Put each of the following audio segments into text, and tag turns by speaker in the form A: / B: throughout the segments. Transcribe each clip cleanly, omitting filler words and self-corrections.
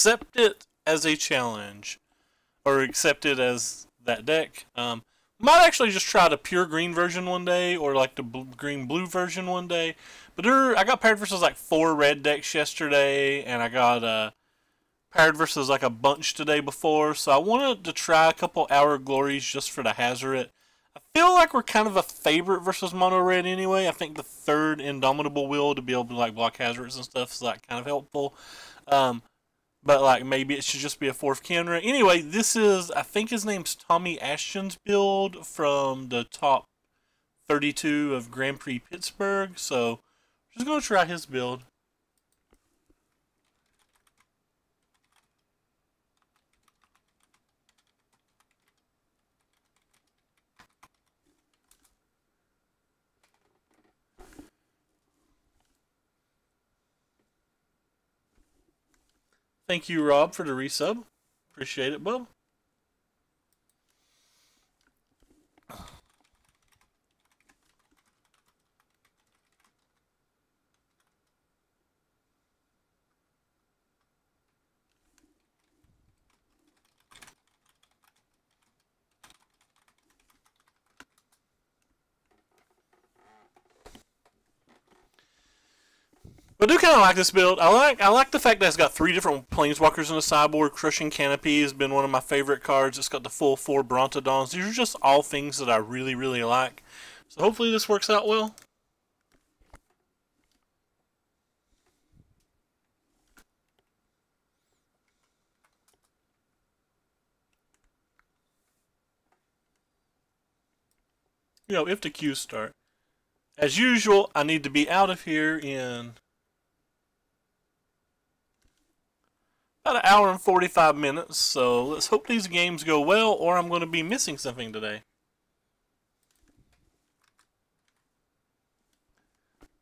A: accept it as a challenge, or accept it as that deck. Might actually just try the pure green version one day, or like the green blue version one day. But I got paired versus like 4 red decks yesterday, and I got paired versus like a bunch today before. So I wanted to try a couple Hour Glories just for the hazard. I feel like we're kind of a favorite versus mono red anyway. I think the 3rd Indomitable Will to be able to like block hazards and stuff is like kind of helpful. But like maybe it should just be a 4th camera. Anyway, this is, I think his name's Tommy Ashton's build from the top 32 of Grand Prix Pittsburgh. So just gonna try his build. Thank you, Rob, for the resub. Appreciate it, bub. But I do kind of like this build. I like the fact that it's got 3 different Planeswalkers in the sideboard. Crushing Canopy has been one of my favorite cards. It's got the full 4 Brontodons. These are just all things that I really, really like. So hopefully this works out well. You know, if the queues start. As usual, I need to be out of here in about an hour and 45 minutes, so let's hope these games go well, or I'm going to be missing something today.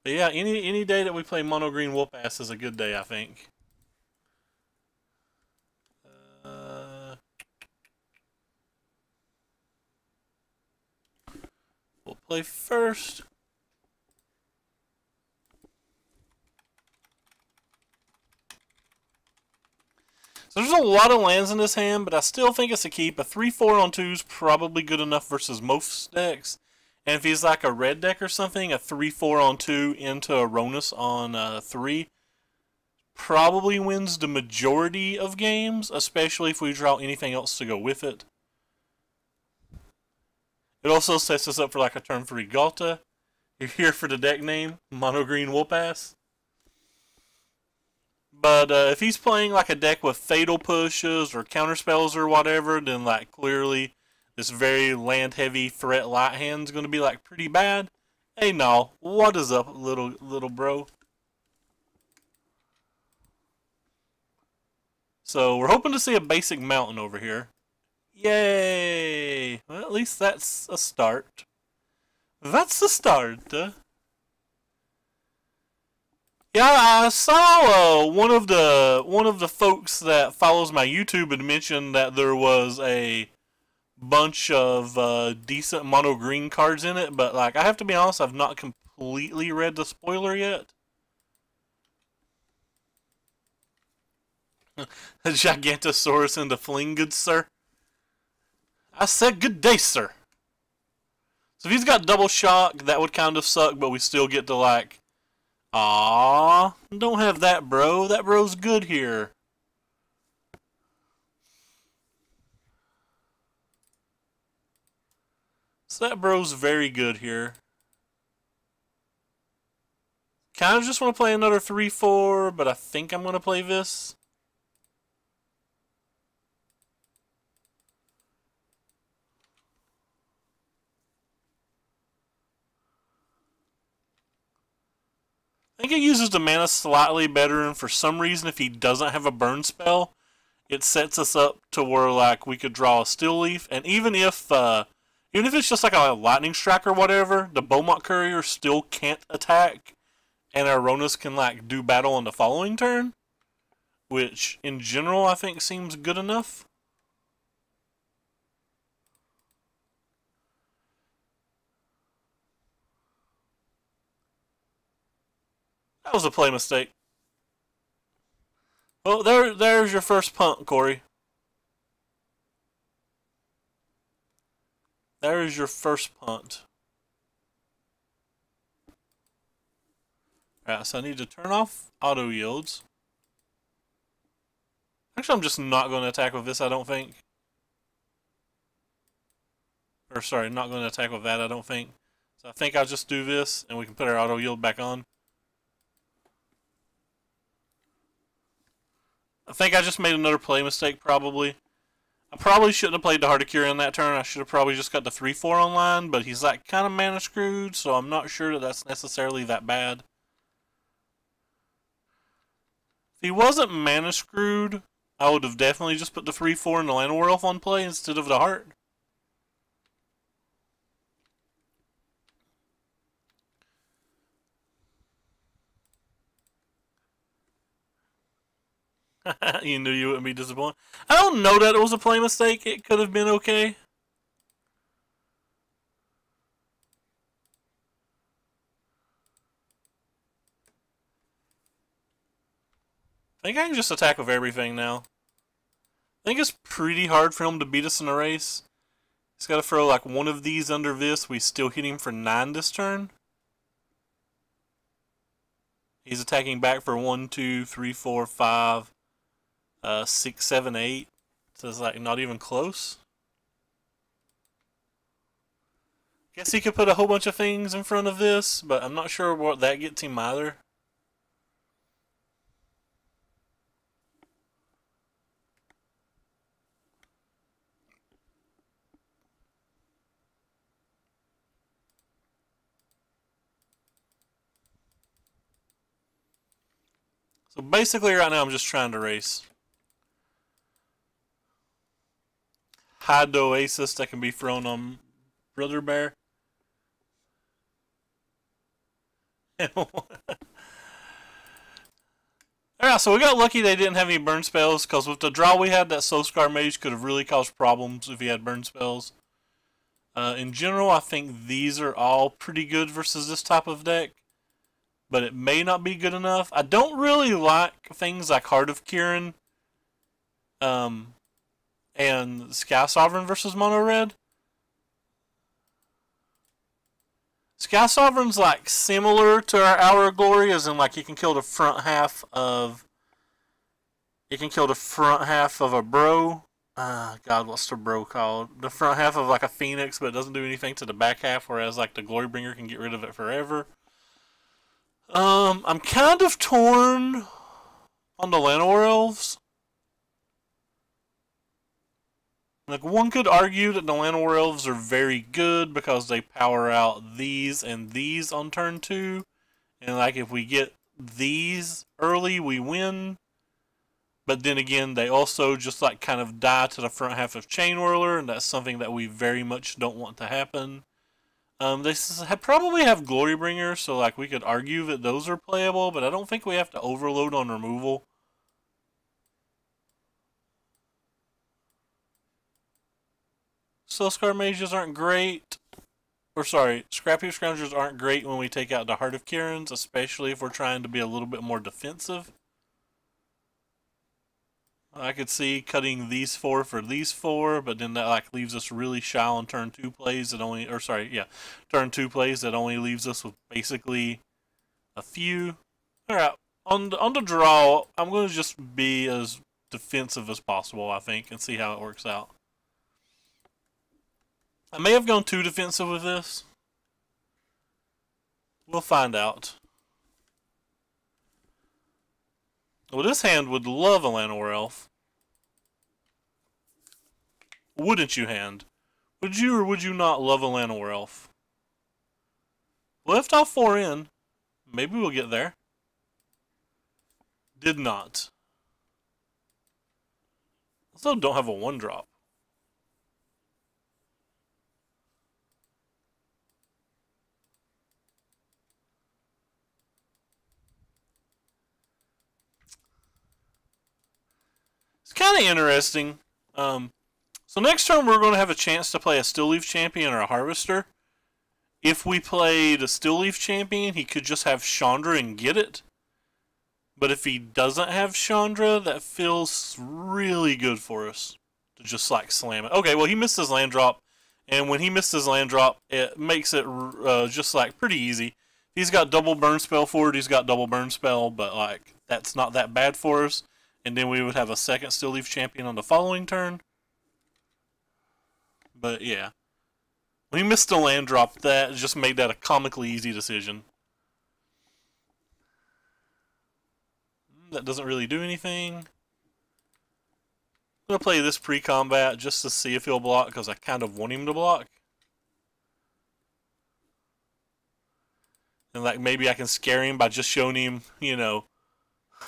A: But yeah, any day that we play Mono Green Whoop-Ass is a good day, I think. We'll play first. So there's a lot of lands in this hand, but I still think it's a keep. A 3-4 on 2 is probably good enough versus most decks. And if he's like a red deck or something, a 3-4 on 2 into a Ronus on 3 probably wins the majority of games, especially if we draw anything else to go with it. It also sets us up for like a turn for Regalta. You're here for the deck name, Mono Green Whoop-Ass. But if he's playing like a deck with Fatal Pushes or Counterspells or whatever, then like clearly this very land-heavy threat light hand's going to be like pretty bad. Hey, no, what is up, little bro? So we're hoping to see a basic mountain over here. Yay! Well, at least that's a start. That's a start. Yeah, I saw one of the folks that follows my YouTube had mentioned that there was a bunch of decent mono green cards in it, but like I have to be honest, I've not completely read the spoiler yet. A Gigantosaurus in the fling, good sir. I said good day, sir. So if he's got double shock, that would kind of suck, but we still get to like, aww, don't have that, bro. That bro's good here. So that bro's very good here. Kind of just want to play another 3-4, but I think I'm going to play this. I think it uses the mana slightly better, and for some reason, if he doesn't have a burn spell, it sets us up to where like we could draw a Steel Leaf, and even if it's just like a lightning strike or whatever, the Beaumont Courier still can't attack, and our Ronus can like do battle on the following turn, which in general I think seems good enough. That was a play mistake. Oh, there's your first punt, Corey. There's your first punt. Alright, so I need to turn off auto yields. Actually, I'm just not going to attack with this, I don't think. Or, sorry, not going to attack with that, I don't think. So I think I'll just do this, and we can put our auto yield back on. I think I just made another play mistake, probably. I probably shouldn't have played the Heart of Cure in that turn. I should have probably just got the 3-4 online, but he's like kind of mana screwed, so I'm not sure that that's necessarily that bad. If he wasn't mana screwed, I would have definitely just put the 3-4 and the Llanowar Elf on play instead of the Heart. You knew you wouldn't be disappointed. I don't know that it was a play mistake. It could have been okay. I think I can just attack with everything now. I think it's pretty hard for him to beat us in a race. He's got to throw like one of these under this. We still hit him for 9 this turn. He's attacking back for 1, 2, 3, 4, 5, 6, 7, 8. So it's like not even close. Guess he could put a whole bunch of things in front of this, but I'm not sure what that gets him either. So basically right now I'm just trying to race. Hide the Oasis that can be thrown on Brother Bear. Alright, so we got lucky they didn't have any burn spells, because with the draw we had, that Soul Scar Mage could have really caused problems if he had burn spells. In general, I think these are all pretty good versus this type of deck, but it may not be good enough. I don't really like things like Heart of Kirin and Sky Sovereign versus Mono Red. Sky Sovereign's like similar to our Hour of Glory, as in like you can kill the front half of a bro. God, what's the bro called? The front half of like a phoenix, but it doesn't do anything to the back half, whereas like the Glorybringer can get rid of it forever. I'm kind of torn on the Llanowar Elves. Like, one could argue that the Llanowar Elves are very good because they power out these and these on turn 2. And, like, if we get these early, we win. But then again, they also just, like, kind of die to the front half of Chain Whirler, and that's something that we very much don't want to happen. They probably have Glorybringer, so, like, we could argue that those are playable, but I don't think we have to overload on removal. Soul Scar Mages aren't great. Or sorry, Scrappy Scroungers aren't great when we take out the Heart of Kirins, especially if we're trying to be a little bit more defensive. I could see cutting these 4 for these 4, but then that like leaves us really shy on turn 2 plays that only, or sorry, yeah, turn 2 plays that only leaves us with basically a few. Alright, on the draw, I'm going to just be as defensive as possible, I think, and see how it works out. I may have gone too defensive with this. We'll find out. Well, this hand would love a Llanowar Elf. Wouldn't you, hand? Would you or would you not love a Llanowar Elf? Left off 4 in. Maybe we'll get there. Did not. Still don't have a 1-drop. It's kind of interesting. So next turn we're going to have a chance to play a Still Leaf Champion or a Harvester. If we played a Still Leaf Champion, he could just have Chandra and get it. But if he doesn't have Chandra, that feels really good for us to just like slam it. Okay, well he missed his land drop, and when he missed his land drop, it makes it just like pretty easy. If he's got double burn spell for it, he's got double burn spell, but like that's not that bad for us. And then we would have a second Still Leaf champion on the following turn. But yeah, when he missed the land drop, that just made that a comically easy decision. That doesn't really do anything. I'm going to play this pre-combat just to see if he'll block, because I kind of want him to block. And like maybe I can scare him by just showing him, you know,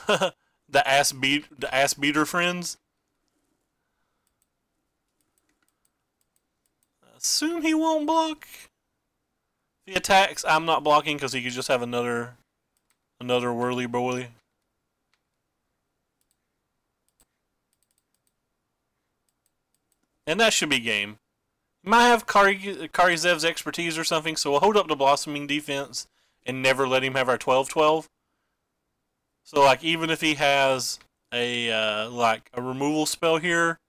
A: the ass beater friends. I assume he won't block. If he attacks, I'm not blocking because he could just have another whirly boily. And that should be game. He might have Karizev's expertise or something, so we'll hold up the Blossoming defense and never let him have our 12-12. So, like, even if he has a like a removal spell here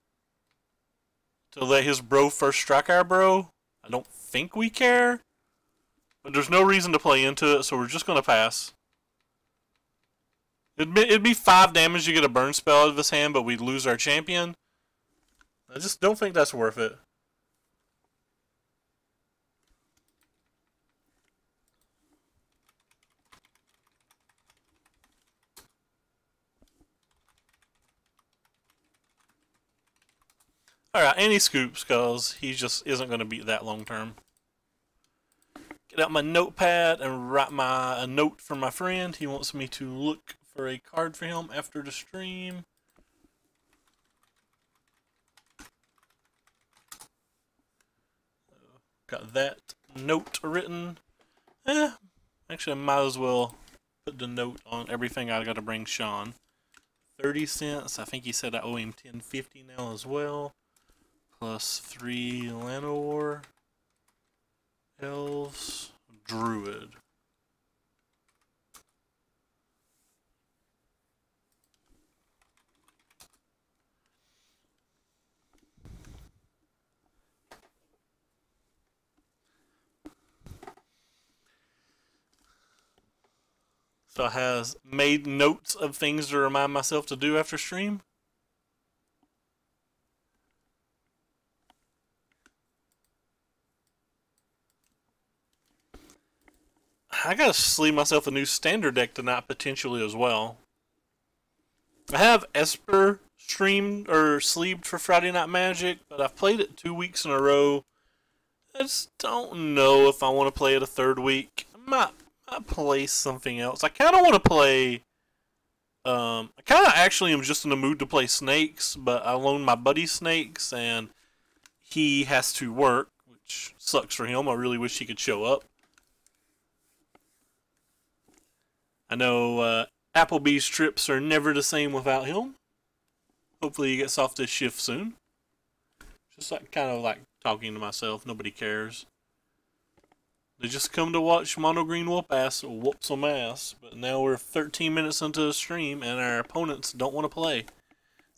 A: to let his bro first strike our bro, I don't think we care. But there's no reason to play into it, so we're just going to pass. It'd be 5 damage to get a burn spell out of his hand, but we'd lose our champion. I just don't think that's worth it. Alright, and he scoops because he just isn't going to beat that long term. Get out my notepad and write a note for my friend. He wants me to look for a card for him after the stream. Got that note written. Actually, I might as well put the note on everything I got to bring Sean. 30 cents. I think he said I owe him $10.50 now as well. Plus 3 Llanowar. Elves. Druid. So I has made notes of things to remind myself to do after stream. I gotta sleeve myself a new standard deck tonight potentially as well. I have Esper streamed or sleeved for Friday Night Magic, but I've played it 2 weeks in a row. I just don't know if I want to play it a third week. I might play something else. I kind of want to play. I kind of actually am just in the mood to play Snakes, but I loaned my buddy Snakes, and he has to work, which sucks for him. I really wish he could show up. I know Applebee's trips are never the same without him. Hopefully he gets off this shift soon. Just like kind of like talking to myself. Nobody cares. They just come to watch Mono Green whoop some ass. But now we're 13 minutes into the stream and our opponents don't want to play.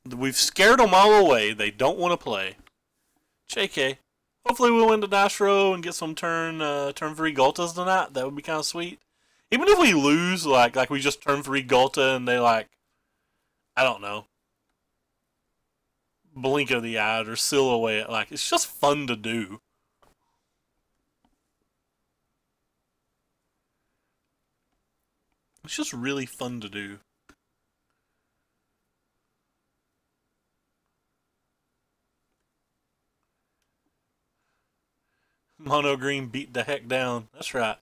A: We've scared them all away. They don't want to play. JK. Hopefully we'll win the Dice Row and get some turn 3 Galtas tonight. That would be kind of sweet. Even if we lose, like we just turn 3 Galta and they like, I don't know, blink of the eye or silhouette, like it's just fun to do. It's just really fun to do. Mono Green beat the heck down. That's right.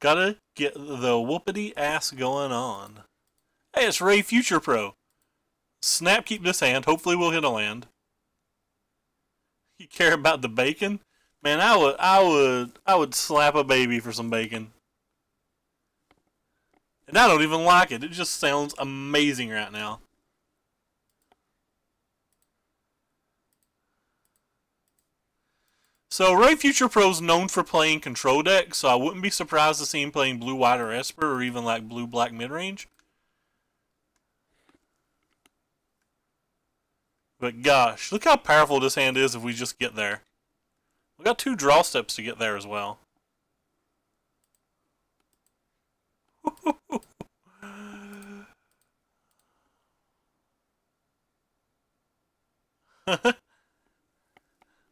A: Gotta get the whoopity ass going on. Hey, it's Ray Future Pro. Snap, keep this hand. Hopefully we'll hit a land. You care about the bacon? Man, I would slap a baby for some bacon. And I don't even like it. It just sounds amazing right now. So, Ray Future Pro's known for playing control decks, so I wouldn't be surprised to see him playing blue-white or Esper, or even like blue-black mid-range. But gosh, look how powerful this hand is if we just get there. We got 2 draw steps to get there as well.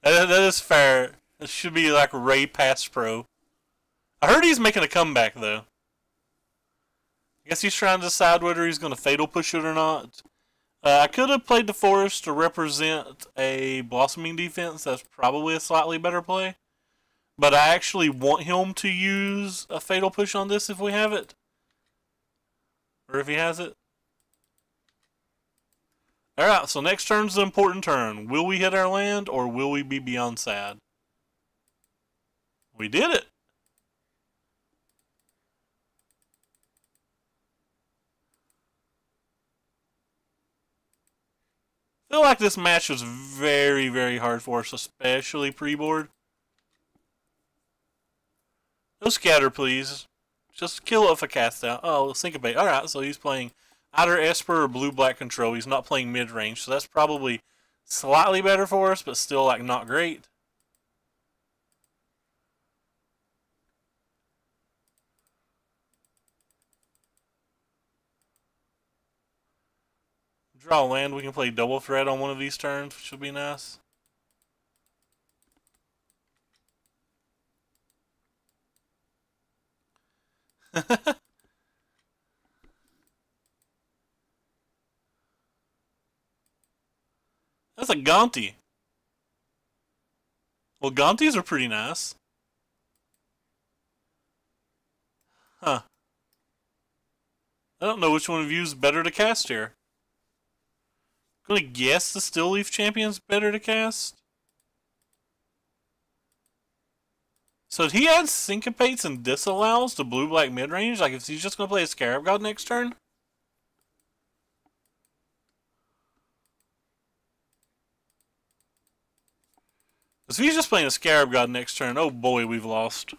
A: That is fair. It should be like Ray Pass Pro. I heard he's making a comeback though. I guess he's trying to decide whether he's going to fatal push it or not. I could have played the Forest to represent a Blossoming defense. That's probably a slightly better play. But I actually want him to use a fatal push on this if we have it. Or if he has it. Alright, so next turn's the important turn. Will we hit our land or will we be beyond sad? We did it! I feel like this match was very, very hard for us, especially pre-board. No scatter, please. Just kill it if I cast out. Oh, syncopate. Alright, so he's playing either Esper or blue-black control. He's not playing mid-range, so that's probably slightly better for us, but still, like, not great. Draw land, we can play double threat on one of these turns, which would be nice. That's a Gonti. Well, Gontis are pretty nice. Huh. I don't know which one of you is better to cast here. I'm gonna guess the Still Leaf Champion's better to cast. So he adds Syncopates and Disallows to blue-black mid-range? Like, if he's just gonna play a Scarab God next turn? If he's just playing a Scarab God next turn, oh boy, we've lost.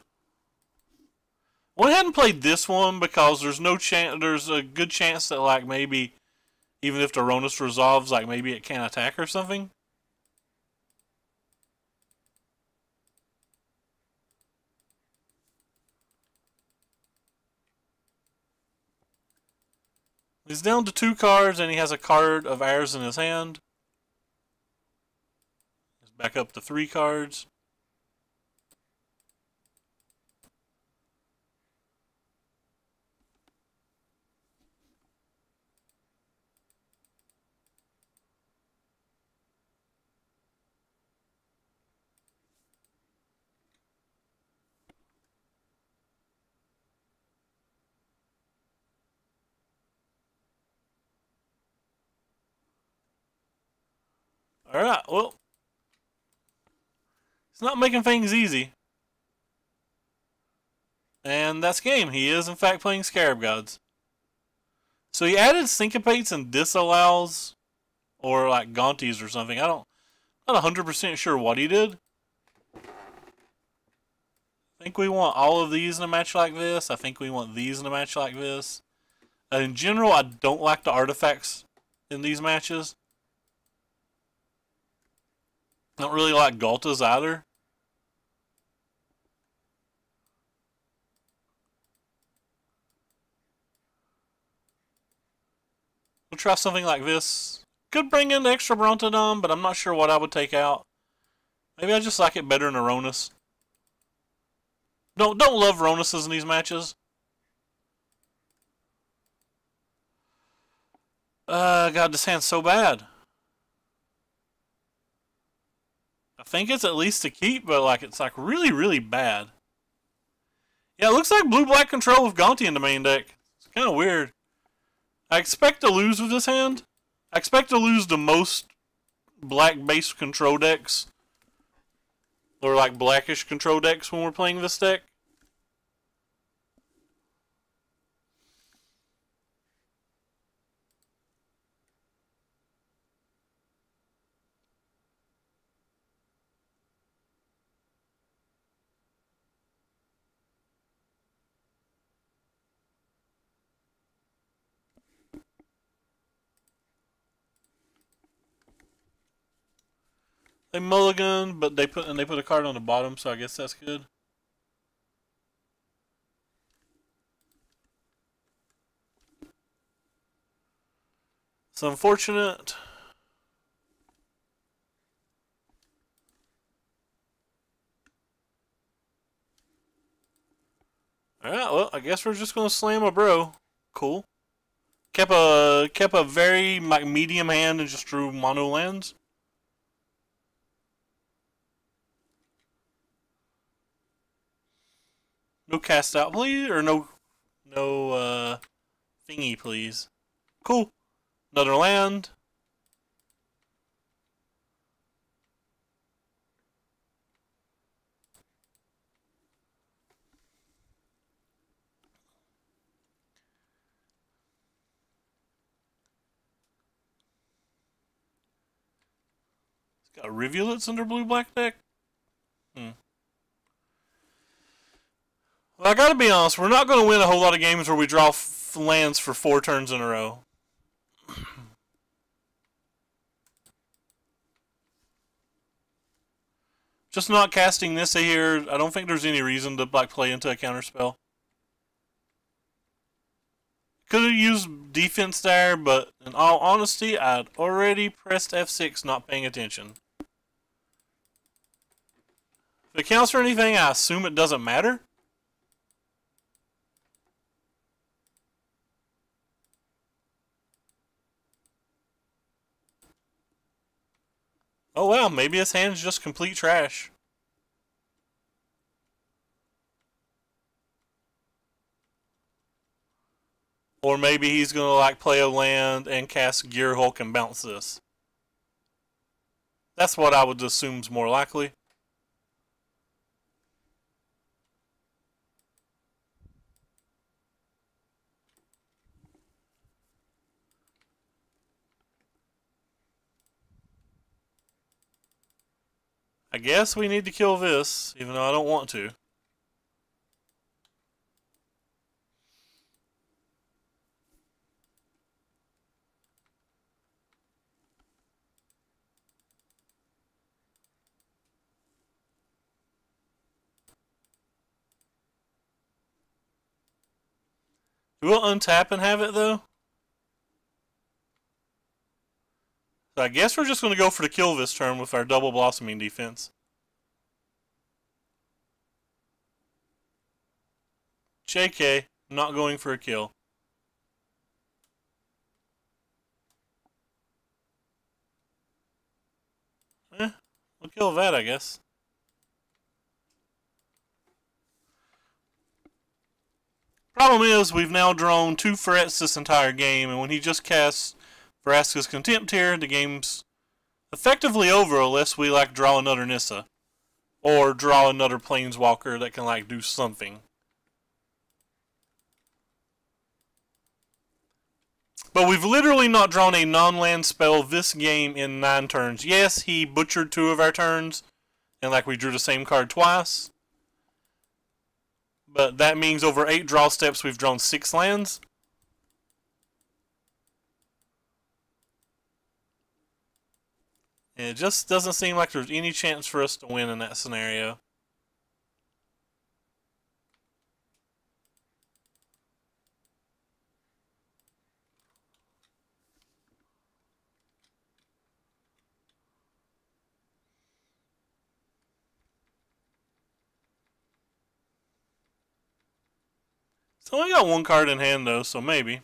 A: Went ahead and played this one because there's no chance. There's a good chance that, like, maybe even if the Ronus resolves, like, maybe it can't attack or something. He's down to 2 cards, and he has a card of ours in his hand. He's back up to 3 cards. Alright, well, he's not making things easy. And that's game. He is, in fact, playing Scarab Gods. So he added Syncopates and Disallows, or like Gontis or something. I'm not 100% sure what he did. I think we want all of these in a match like this. I think we want these in a match like this. In general, I don't like the artifacts in these matches. I don't really like Galtas either. We'll try something like this. Could bring in the extra Brontodon, but I'm not sure what I would take out. Maybe I just like it better than a Ronus. Don't love Ronuses in these matches. God, this hand's so bad. I think it's at least a keep, but like it's like really, really bad. Yeah, it looks like blue-black control with Gonti in the main deck. It's kind of weird. I expect to lose with this hand. I expect to lose the most black-based control decks. Or like blackish control decks when we're playing this deck. They mulligan, but they put a card on the bottom, so I guess that's good. It's unfortunate. Alright, well, I guess we're just gonna slam a bro. Cool. Kept a very like medium hand and just drew mono lands. No cast out, please, or no thingy, please. Cool. Another land. It's got rivulets under blue-black deck. Well, I gotta be honest, we're not gonna win a whole lot of games where we draw lands for 4 turns in a row. Just not casting this here, I don't think there's any reason to like play into a counterspell. Could have used defense there, but in all honesty, I'd already pressed F6 not paying attention. If it counts for anything, I assume it doesn't matter. Oh wow, maybe his hand's just complete trash. Or maybe he's gonna like play a land and cast Gear Hulk and bounce this. That's what I would assume is more likely. I guess we need to kill this, even though I don't want to. We'll untap and have it, though. So I guess we're just going to go for the kill this turn with our double blossoming defense. JK, not going for a kill. We'll kill that, I guess. Problem is, we've now drawn 2 threats this entire game, and when he just casts Vraska's Contempt here, the game's effectively over unless we like draw another Nissa. Or draw another Planeswalker that can like do something. But we've literally not drawn a non-land spell this game in 9 turns. Yes, he butchered 2 of our turns, and like we drew the same card twice. But that means over 8 draw steps we've drawn 6 lands. And it just doesn't seem like there's any chance for us to win in that scenario. It's only got 1 card in hand though, so maybe.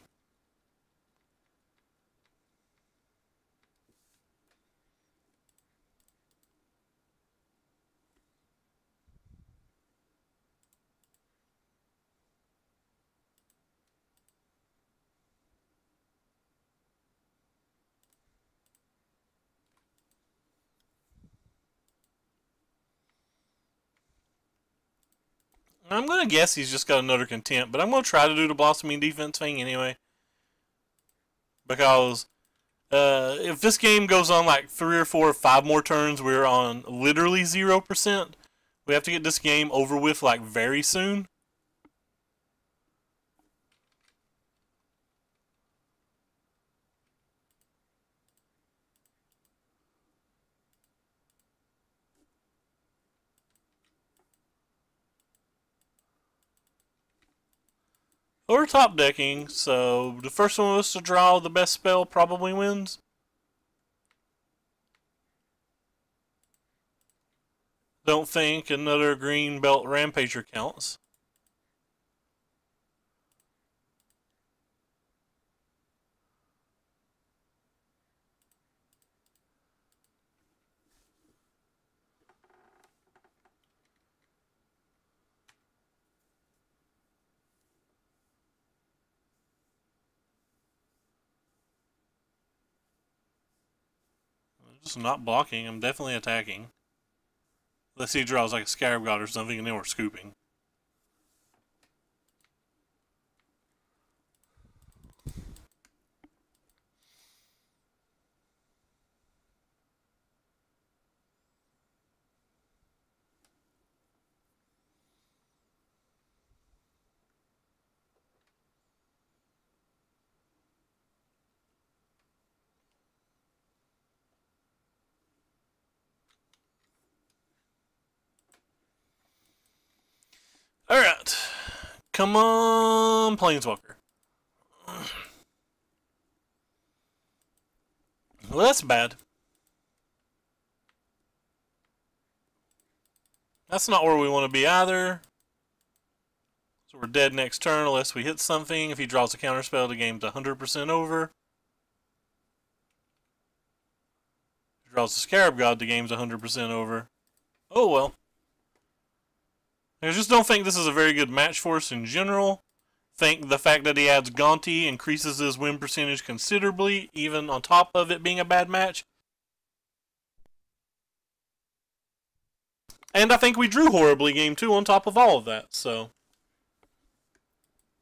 A: I'm going to guess he's just got another Contempt, but I'm going to try to do the blossoming defense thing anyway. Because if this game goes on like 3 or 4 or 5 more turns, we're on literally 0%. We have to get this game over with like very soon. We're top decking, so the first one of us to draw the best spell probably wins. Don't think another green belt rampager counts. I'm just not blocking, I'm definitely attacking. Unless he draws like a Scarab God or something and then we're scooping. Alright. Come on, Planeswalker. Well, that's bad. That's not where we want to be either. So we're dead next turn unless we hit something. If he draws a counterspell, the game's 100% over. If he draws a Scarab God, the game's 100% over. Oh well. I just don't think this is a very good match for us in general. Think the fact that he adds Gonti increases his win percentage considerably, even on top of it being a bad match. And I think we drew horribly game 2 on top of all of that, so.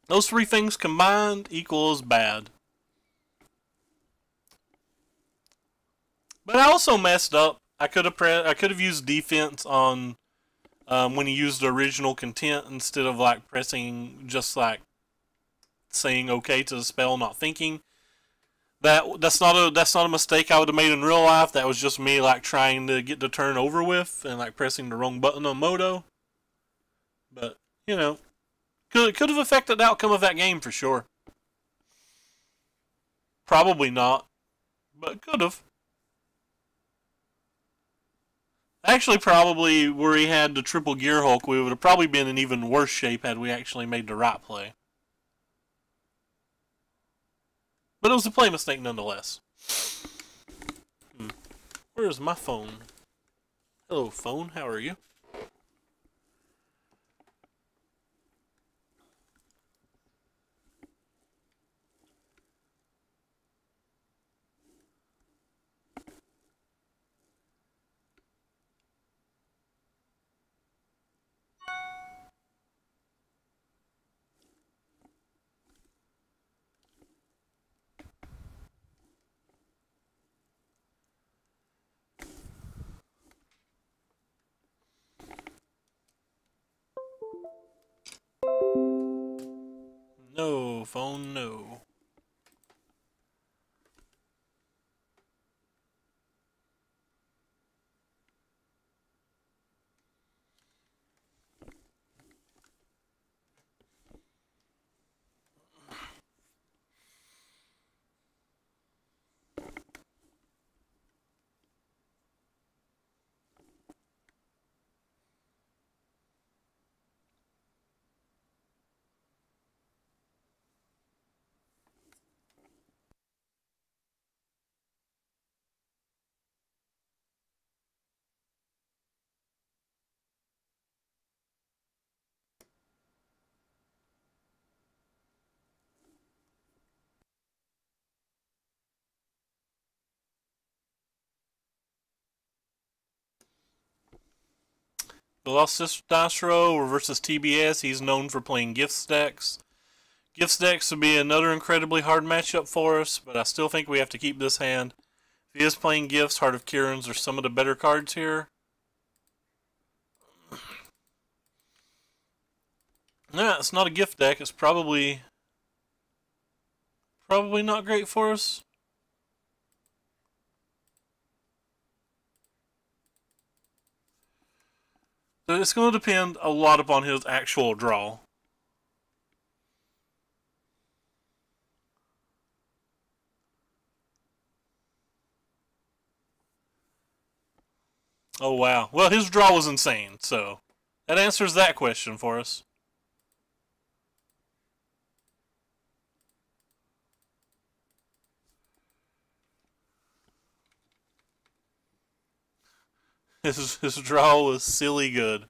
A: Those three things combined equals bad. But I also messed up. I could have used defense on when he used the original content instead of like pressing just like saying okay to the spell, not thinking. That's not a mistake I would have made in real life. That was just me like trying to get the turn over with and like pressing the wrong button on Moto. But you know, could have affected the outcome of that game for sure. Probably not, but could have. Actually, probably where he had the triple gear Hulk, we would have probably been in even worse shape had we actually made the right play. But it was a play mistake nonetheless. Where's my phone? Hello, phone. How are you? No, phone, no. Velocistastro versus TBS. He's known for playing gift stacks. Gift stacks would be another incredibly hard matchup for us, but I still think we have to keep this hand. If he is playing gifts, Heart of Kiran's are some of the better cards here. Nah, it's not a gift deck. It's probably not great for us. So it's going to depend a lot upon his actual draw. Oh, wow. Well, his draw was insane, so that answers that question for us. His draw was silly good.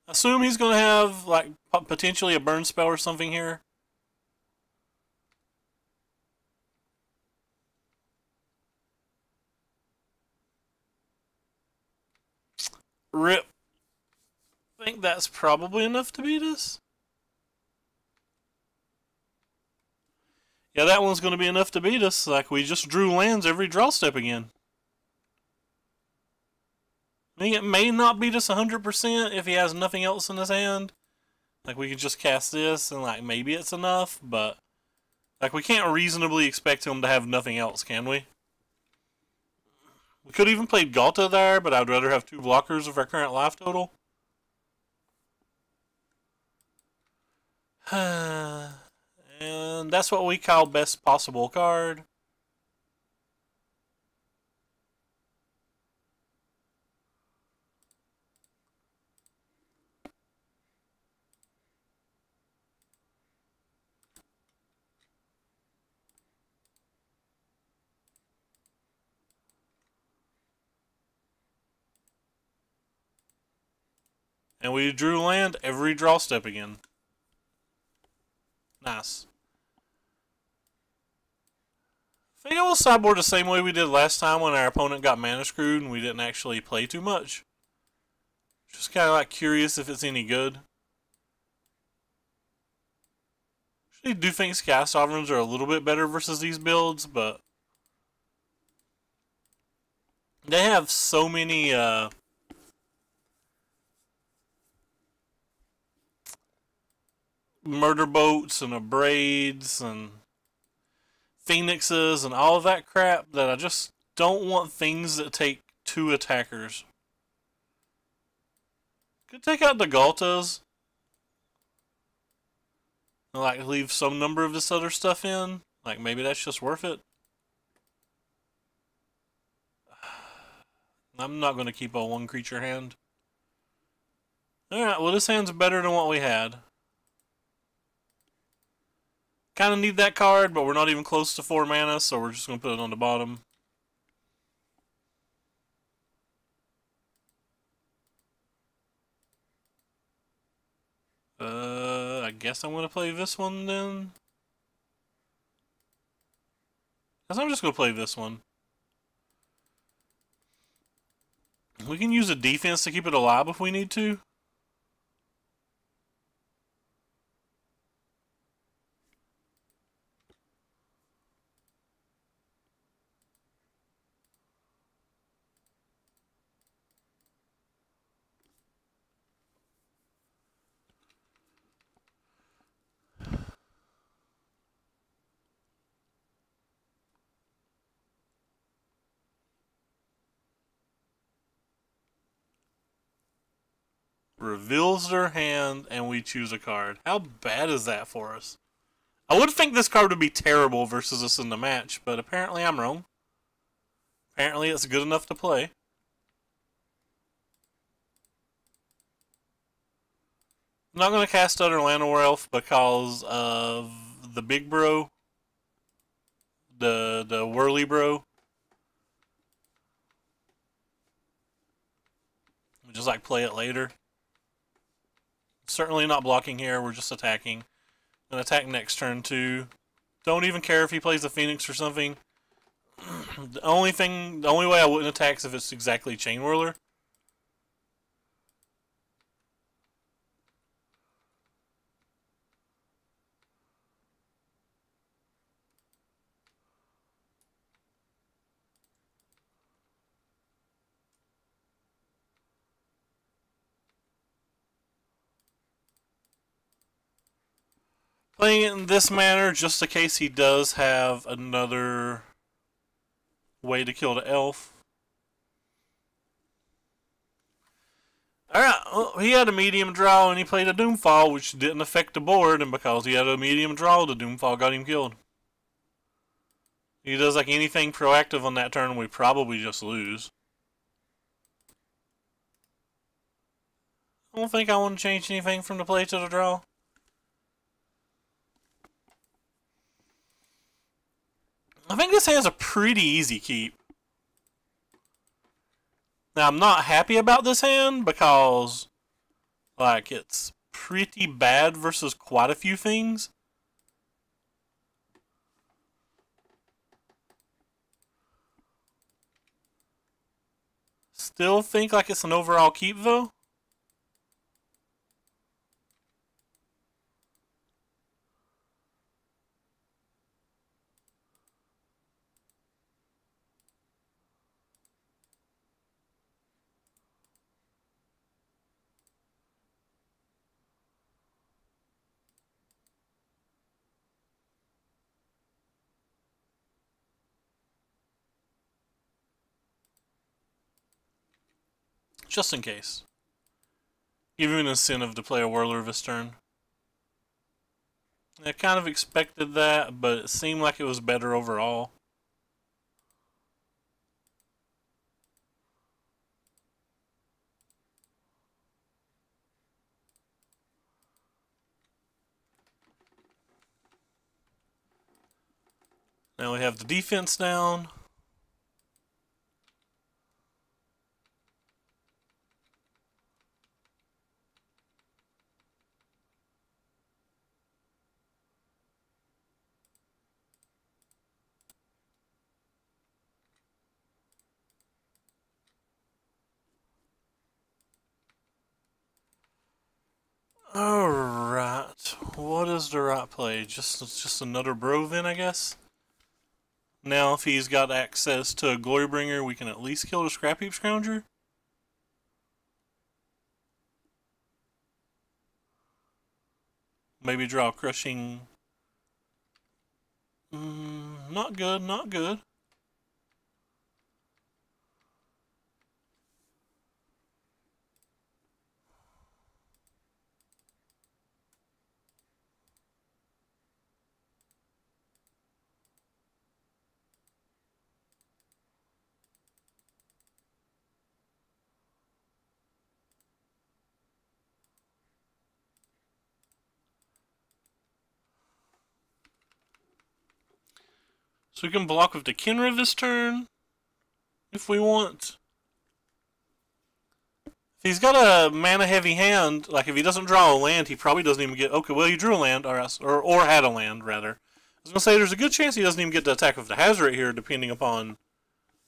A: Assume he's going to have, like, potentially a burn spell or something here. Rip. I think that's probably enough to beat us. Yeah, that one's going to be enough to beat us. Like, we just drew lands every draw step again. I mean, it may not beat us 100% if he has nothing else in his hand. Like, we could just cast this and, like, maybe it's enough, but, like, we can't reasonably expect him to have nothing else, can we? We could even play Galta there, but I'd rather have 2 blockers of our current life total. And that's what we call best possible card. And we drew land every draw step again. Nice. I think I will sideboard the same way we did last time when our opponent got mana screwed and we didn't actually play too much. Just kind of like curious if it's any good. Actually, I do think Sky Sovereigns are a little bit better versus these builds, but they have so many murder boats and abrades and phoenixes and all of that crap that I just don't want things that take 2 attackers. Could take out the Galtas and like leave some number of this other stuff in. Like maybe that's just worth it. I'm not going to keep a 1 creature hand. Alright, well this hand's better than what we had. Kind of need that card, but we're not even close to 4 mana, so we're just going to put it on the bottom. I guess I'm going to play this one then. I guess I'm just going to play this one. We can use a defense to keep it alive if we need to. Reveals their hand, and we choose a card. How bad is that for us? I would think this card would be terrible versus us in the match, but apparently I'm wrong. Apparently it's good enough to play. I'm not going to cast Utter Llanowar Elf because of the big bro. The whirly bro. We'll just like play it later. Certainly not blocking here, we're just attacking. Gonna attack next turn too. Don't even care if he plays a Phoenix or something. The only way I wouldn't attack is if it's exactly Chain Whirler. Playing it in this manner just in case he does have another Way to kill the elf. Alright, well, he had a medium draw and he played a Doomfall, which didn't affect the board, and because he had a medium draw, the Doomfall got him killed. He does like anything proactive on that turn, we probably just lose. I don't think I want to change anything from the play to the draw. I think this hand's a pretty easy keep. Now, I'm not happy about this hand because, like, it's pretty bad versus quite a few things. Still think like it's an overall keep, though. Just in case. Give him an incentive to play a Whirler this turn. I kind of expected that, but it seemed like it was better overall. Now we have the defense down. Alright, what is the right play? Just another bro then, I guess? Now if he's got access to a Glorybringer, we can at least kill the Scrap Heap Scrounger? Maybe draw Crushing... not good, not good. So we can block with the Kenra this turn, if we want. If he's got a mana-heavy hand, like if he doesn't draw a land, he probably doesn't even get... Okay, well, he drew a land, or had a land, rather. I was going to say, there's a good chance he doesn't even get to attack with the Hazard here, depending upon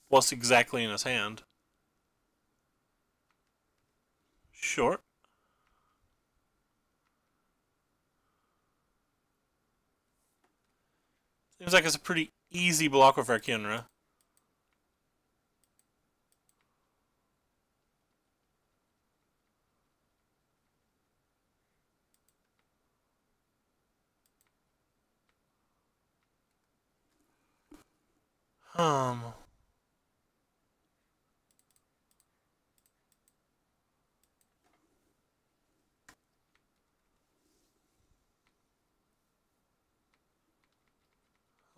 A: what's exactly in his hand. Sure. Seems like it's a pretty easy block with our Kenra.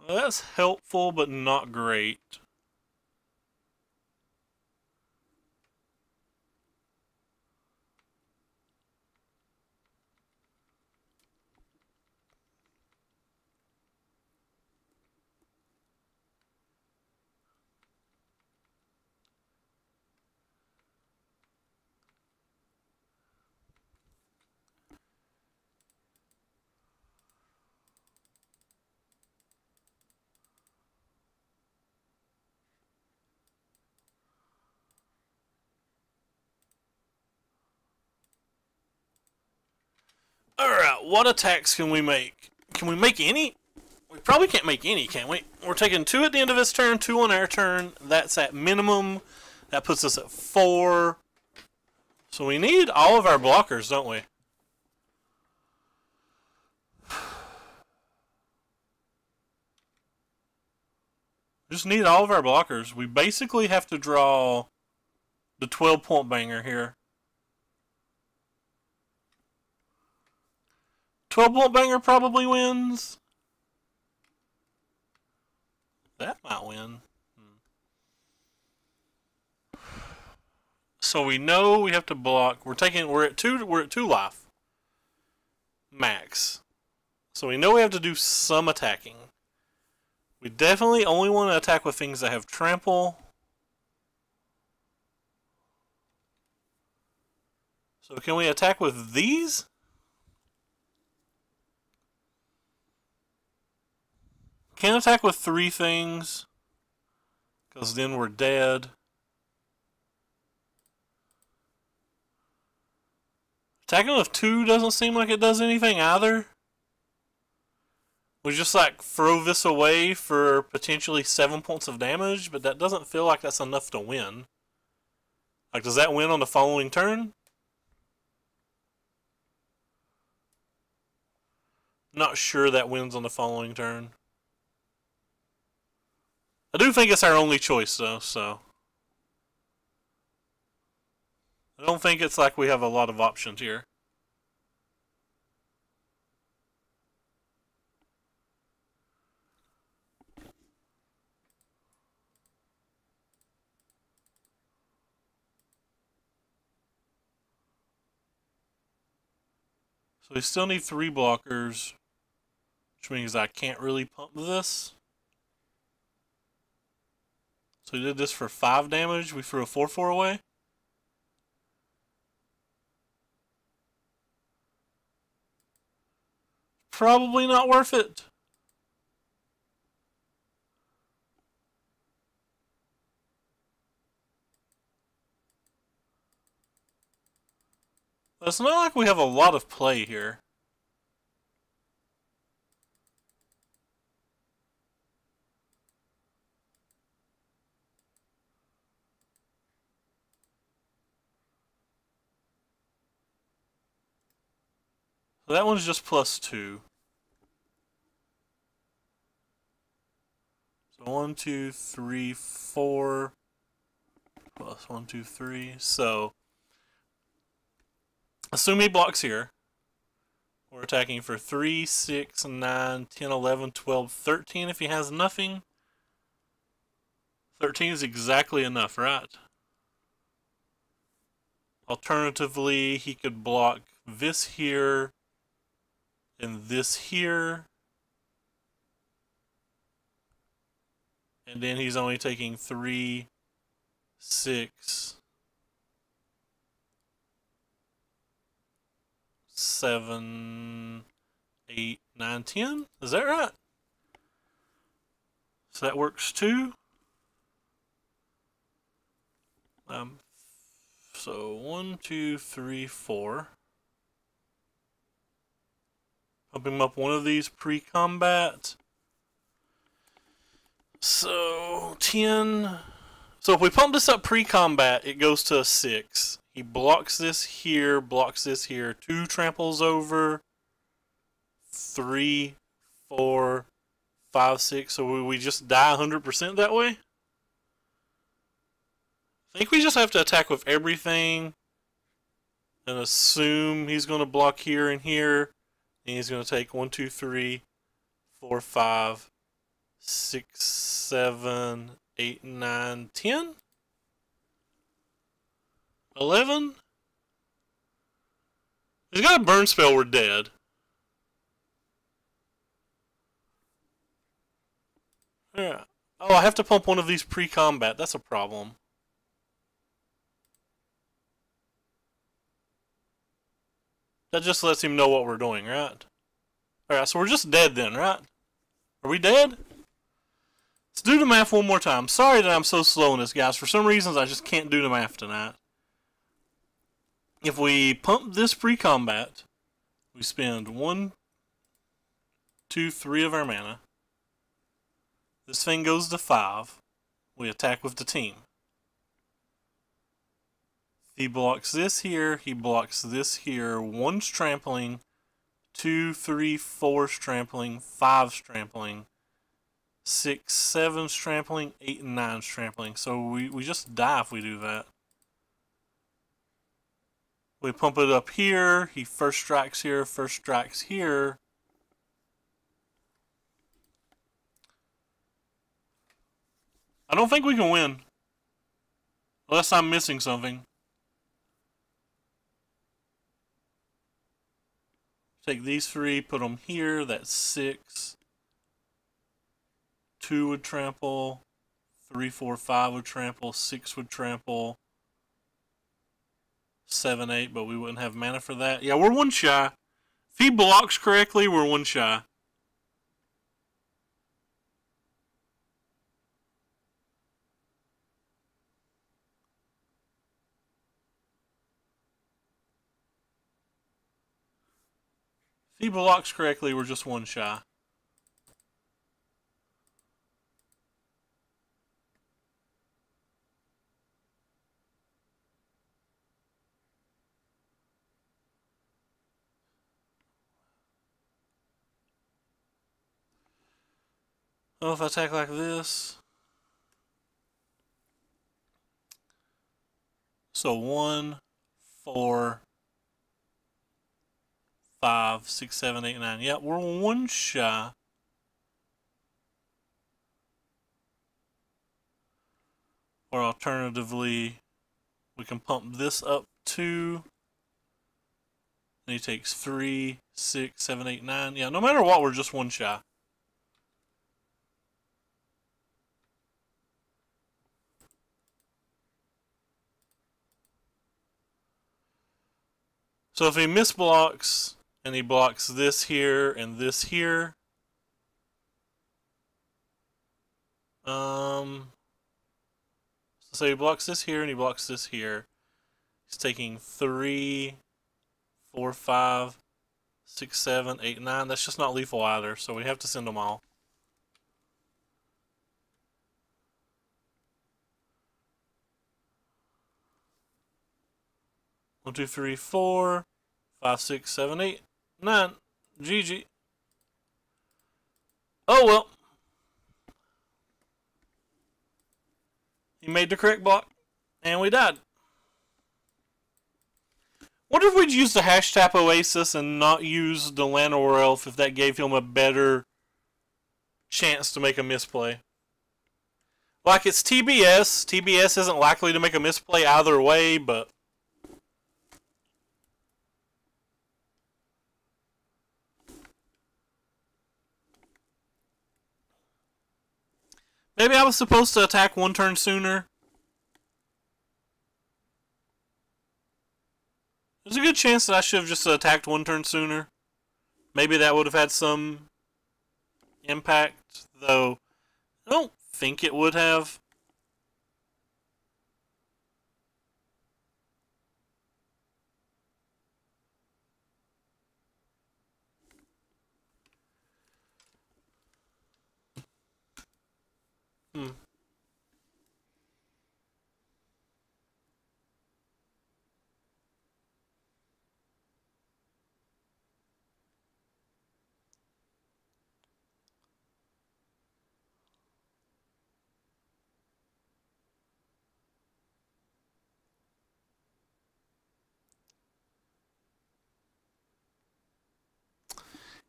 A: Well, that's helpful, but not great. Alright, what attacks can we make? Can we make any? We probably can't make any, can we? We're taking 2 at the end of his turn, 2 on our turn. That's at minimum. That puts us at 4. So we need all of our blockers, don't we? Just need all of our blockers. We basically have to draw the 12-point banger here. 12-point banger probably wins. That might win. So we know we have to block. We're at two life. Max. So we know we have to do some attacking. We definitely only want to attack with things that have trample. So can we attack with these? Can't attack with 3 things, because then we're dead. Attacking with 2 doesn't seem like it does anything either. We just like throw this away for potentially 7 points of damage, but that doesn't feel like that's enough to win. Like, does that win on the following turn? Not sure that wins on the following turn. I do think it's our only choice though, so I don't think it's like we have a lot of options here. So we still need 3 blockers, which means I can't really pump this. So we did this for 5 damage. We threw a 4/4 away. Probably not worth it. It's not like we have a lot of play here. So that one's just +2. So 1, 2, 3, 4. Plus 1, 2, 3. So assume he blocks here. We're attacking for 3, 6, 9, 10, 11, 12, 13 if he has nothing. 13 is exactly enough, right? Alternatively, he could block this here and this here. And then he's only taking 3, 6, 7, 8, 9, 10. Is that right? So that works too. So 1, 2, 3, 4. Pump him up one of these pre-combat. So 10. So if we pump this up pre-combat, it goes to a 6. He blocks this here, 2 tramples over, 3, 4, 5, 6. So we just die 100% that way? I think we just have to attack with everything and assume he's going to block here and here. And he's going to take 1, 2, 3, 4, 5, 6, 7, 8, 9, 10, 11. He's got a burn spell, we're dead. Yeah. Oh, I have to pump one of these pre-combat. That's a problem. That just lets him know what we're doing, right? Alright, so we're just dead then, right? Are we dead? Let's do the math one more time. Sorry that I'm so slow in this, guys. For some reasons, I just can't do the math tonight. If we pump this pre-combat, we spend 1, 2, 3 of our mana. This thing goes to 5. We attack with the team. He blocks this here, he blocks this here. 1's trampling, 2, 3, 4's trampling, 5's trampling. 6, 7's trampling, 8 and 9's trampling. So we just die if we do that. We pump it up here. He first strikes here, first strikes here. I don't think we can win. Unless I'm missing something. Take these 3, put them here. That's 6. 2 would trample. 3, 4, 5 would trample. 6 would trample. 7, 8, but we wouldn't have mana for that. Yeah, we're 1 shy. If he blocks correctly, we're 1 shy. If he blocks correctly, we're just 1 shy. Oh, if I attack like this. So 1, 4, 5, 6, 7, 8, 9. Yeah, we're 1 shy. Or alternatively, we can pump this up 2. And he takes 3, 6, 7, 8, 9. Yeah, no matter what, we're just 1 shy. So if he misblocks, and he blocks this here and this here, so he blocks this here and he blocks this here. He's taking 3, 4, 5, 6, 7, 8, 9. That's just not lethal either, so we have to send them all. One, 2, 3, 4, 5, 6, 7, 8, 9. GG. Oh well. He made the correct block, and we died. What if we'd used the hashtag Oasis and not used the Llanowar Elf if that gave him a better chance to make a misplay? Like, it's TBS. TBS isn't likely to make a misplay either way, but... Maybe I was supposed to attack 1 turn sooner. There's a good chance that I should have just attacked 1 turn sooner. Maybe that would have had some impact, though I don't think it would have.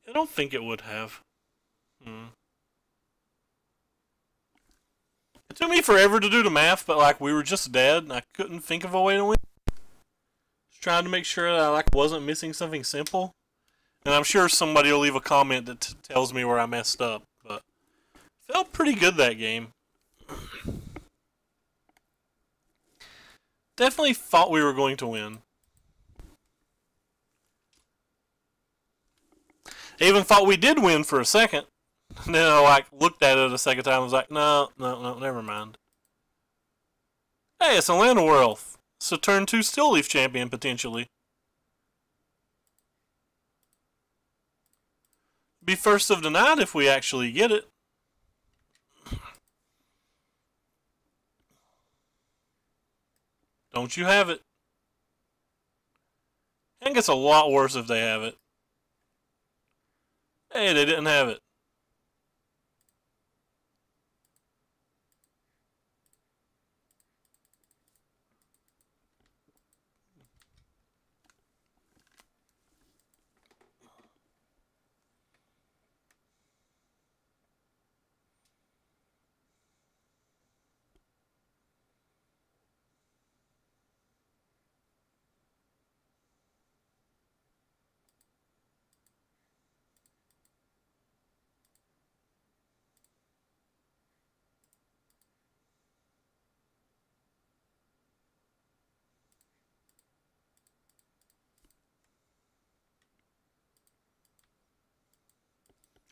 A: I don't think it would have. It took me forever to do the math, but like we were just dead and I couldn't think of a way to win. Just trying to make sure that I like wasn't missing something simple. And I'm sure somebody will leave a comment that tells me where I messed up, but felt pretty good that game. Definitely thought we were going to win. I even thought we did win for a second. And then I like looked at it a second time and was like, no, never mind. Hey, it's a Llanowar Elf. It's a turn 2 Still Leaf champion, potentially. Be first of the night if we actually get it. Don't you have it? I think it's a lot worse if they have it. Hey, they didn't have it.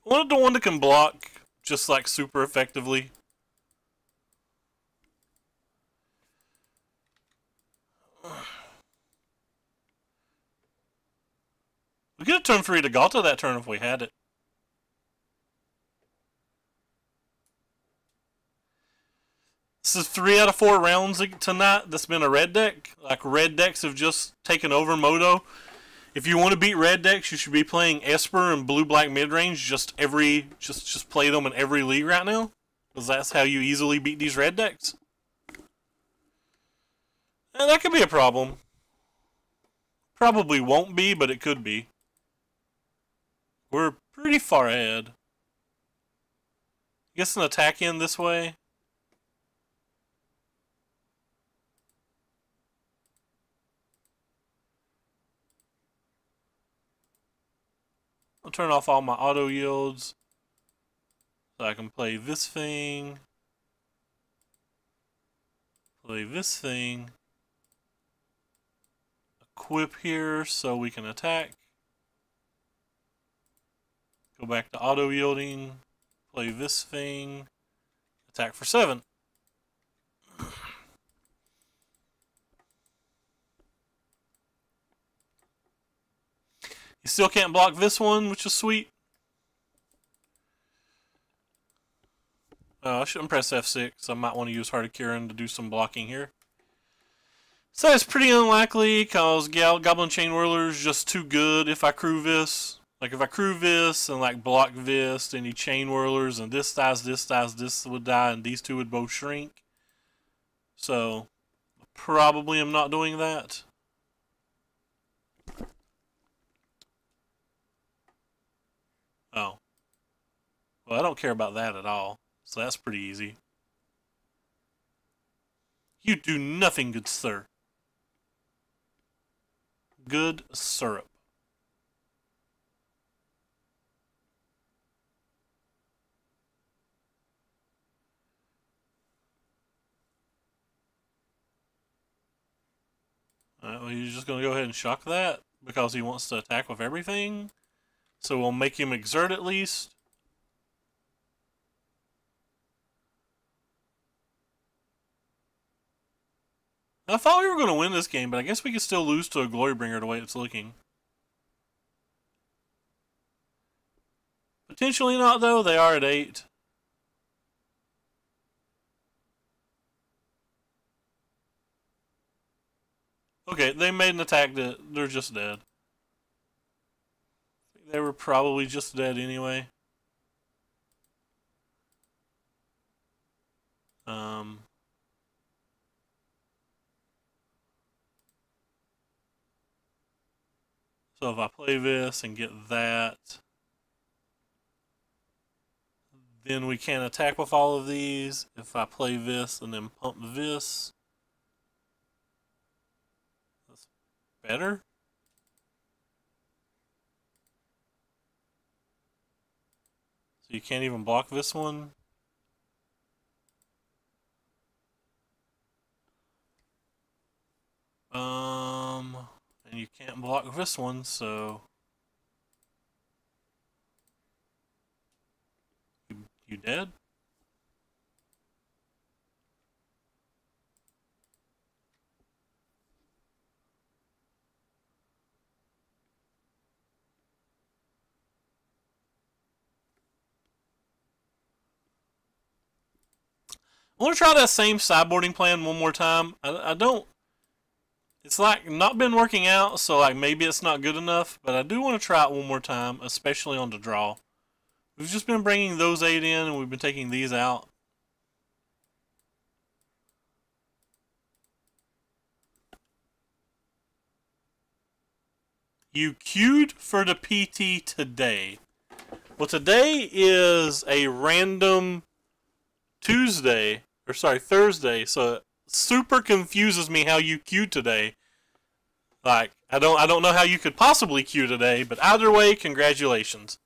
A: wanted the one that can block just like super effectively. We could have turned 3 to Galta that turn if we had it. This is 3 out of 4 rounds tonight that's been a red deck. Like, red decks have just taken over Moto. If you want to beat red decks, you should be playing Esper and blue-black midrange. Just play them in every league right now. Because that's how you easily beat these red decks. And that could be a problem. Probably won't be, but it could be. We're pretty far ahead. Guess an attack in this way. I'll turn off all my auto yields so I can play this thing, equip here so we can attack, go back to auto yielding, play this thing, attack for 7. You still can't block this one, which is sweet. I shouldn't press F6. I might want to use Heart of Kieran to do some blocking here. So it's pretty unlikely, because Goblin Chain Whirler is just too good if I crew this. Like, if I crew this and, like, block this, then he Chain Whirlers, and this dies, this would die, and these two would both shrink. So, probably am not doing that. Oh. Well, I don't care about that at all. So that's pretty easy. You do nothing, good sir. Good syrup. Alright, well, he's just going to go ahead and shock that because he wants to attack with everything. So we'll make him exert at least. I thought we were going to win this game, but I guess we could still lose to a Glorybringer the way it's looking. Potentially not, though. They are at 8. Okay, they made an attack that they're just dead. They were probably just dead anyway. So if I play this and get that, then we can attack with all of these. If I play this and then pump this, that's better. So you can't even block this one. And you can't block this one, so you dead? I want to try that same sideboarding plan one more time. I don't. It's like not been working out, so like maybe it's not good enough, but I do want to try it one more time, especially on the draw. We've just been bringing those 8 in, and we've been taking these out. You queued for the PT today. Well, today is a random Thursday, so it super confuses me how you queued today. Like, I don't know how you could possibly queue today, but either way, congratulations.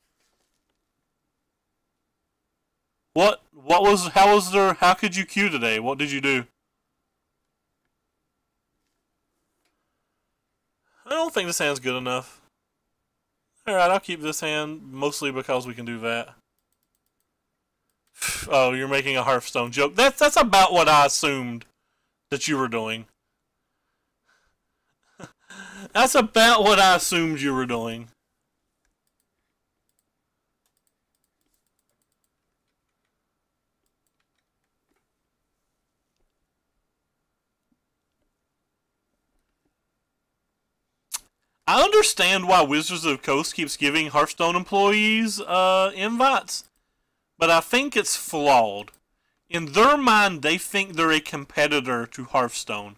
A: How could you queue today? What did you do? I don't think this hand's good enough. Alright, I'll keep this hand, mostly because we can do that. Oh, you're making a Hearthstone joke. That's about what I assumed that you were doing. That's about what I assumed you were doing. I understand why Wizards of the Coast keeps giving Hearthstone employees invites, but I think it's flawed. In their mind, they think they're a competitor to Hearthstone.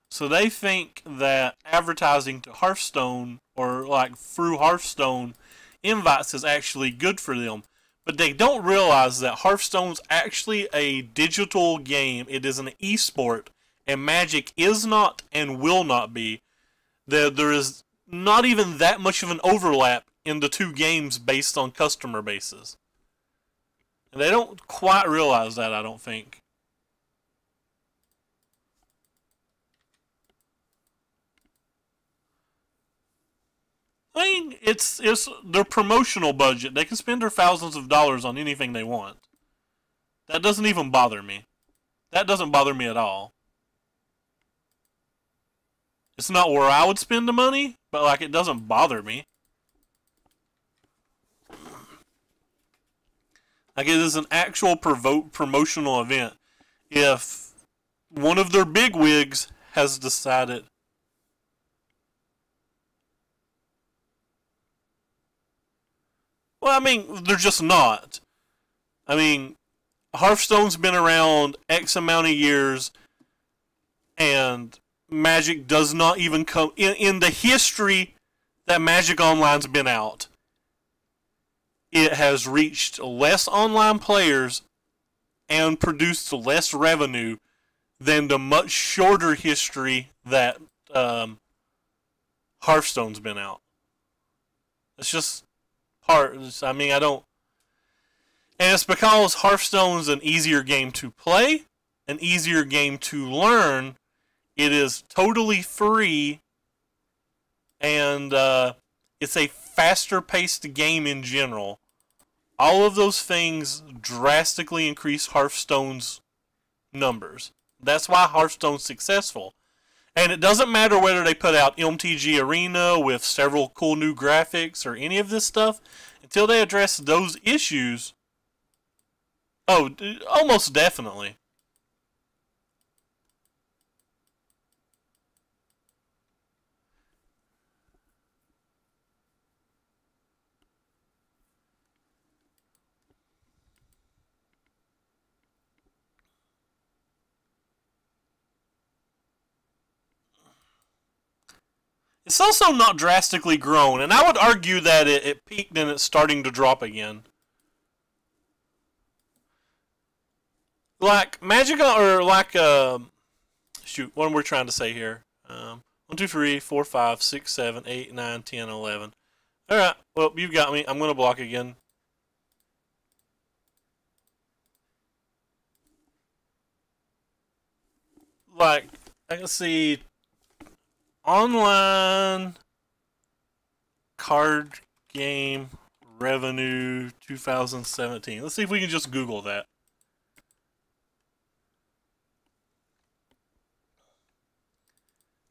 A: So they think that advertising to Hearthstone, or like through Hearthstone invites, is actually good for them. But they don't realize that Hearthstone's actually a digital game. It is an esport, and Magic is not and will not be. There is not even that much of an overlap in the two games based on customer bases. And they don't quite realize that, I don't think. I mean, it's their promotional budget. They can spend their thousands of dollars on anything they want. That doesn't even bother me. That doesn't bother me at all. It's not where I would spend the money, but like it doesn't bother me. Like it is an actual promotional event. If one of their bigwigs has decided, well, I mean, they're just not. I mean, Hearthstone's been around X amount of years, and Magic does not even come in the history that Magic Online's been out. It has reached less online players and produced less revenue than the much shorter history that Hearthstone's been out. It's just part. I mean, I don't. And it's because Hearthstone's an easier game to play, an easier game to learn. It is totally free, and it's a faster-paced game in general. All of those things drastically increase Hearthstone's numbers. That's why Hearthstone's successful. And it doesn't matter whether they put out MTG Arena with several cool new graphics or any of this stuff, until they address those issues. Oh, almost definitely. It's also not drastically grown, and I would argue that it peaked and it's starting to drop again. Like Magic, or like shoot, what we're trying to say here. 1, 2, 3, 4, 5, 6, 7, 8, 9, 10, 11. All right, well you've got me. I'm gonna block again. Like I can see online card game revenue 2017. Let's see if we can just Google that.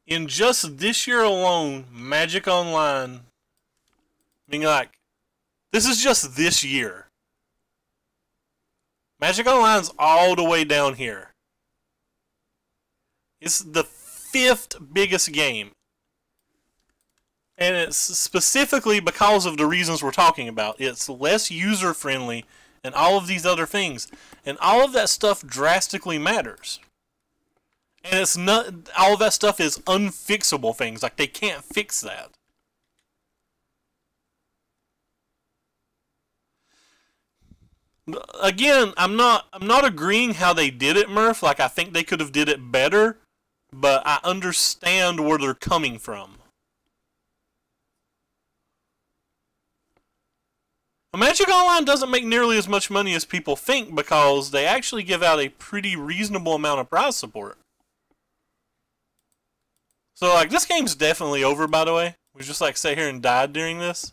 A: In just this year alone, Magic Online, I mean, like, this is just this year. Magic Online's all the way down here. It's the 5th biggest game. And it's specifically because of the reasons we're talking about. It's less user-friendly and all of these other things. And all of that stuff drastically matters. And it's not, all of that stuff is unfixable things. Like, they can't fix that. Again, I'm not agreeing how they did it, Murph. Like, I think they could have did it better, but I understand where they're coming from. Magic Online doesn't make nearly as much money as people think because they actually give out a pretty reasonable amount of prize support. So, like, this game's definitely over, by the way. We just, like, sat here and died during this.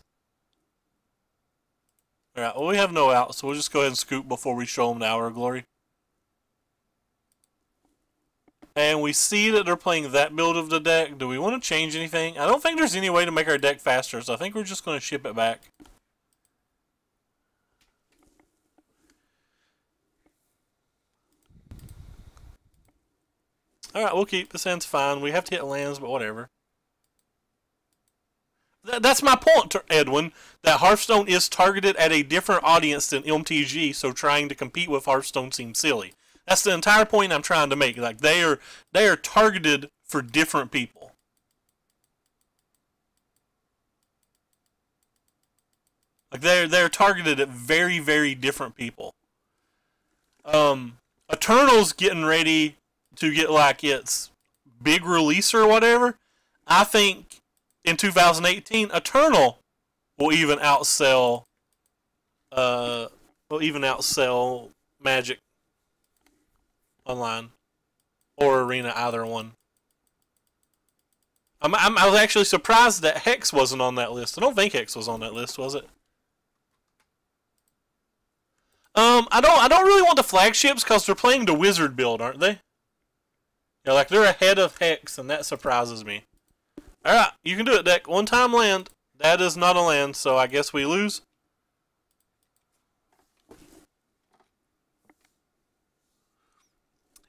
A: Alright, well we have no out, so we'll just go ahead and scoop before we show them the Hour of Glory. And we see that they're playing that build of the deck. Do we want to change anything? I don't think there's any way to make our deck faster, so I think we're just going to ship it back. Alright, we'll keep. This hand's fine. We have to hit lands, but whatever. That's my point, Edwin, that Hearthstone is targeted at a different audience than MTG, so trying to compete with Hearthstone seems silly. That's the entire point I'm trying to make. Like they are targeted for different people. Like they're targeted at very, very different people. Eternal's getting ready to get like its big release or whatever. I think in 2018, Eternal will even outsell Magic Online or Arena, either one. I was actually surprised that Hex wasn't on that list. I don't think Hex was on that list, was it? I don't really want the flagships because they're playing the Wizard build, aren't they? Yeah, like they're ahead of Hex, and that surprises me. Alright, you can do it, deck. One time land. That is not a land, so I guess we lose.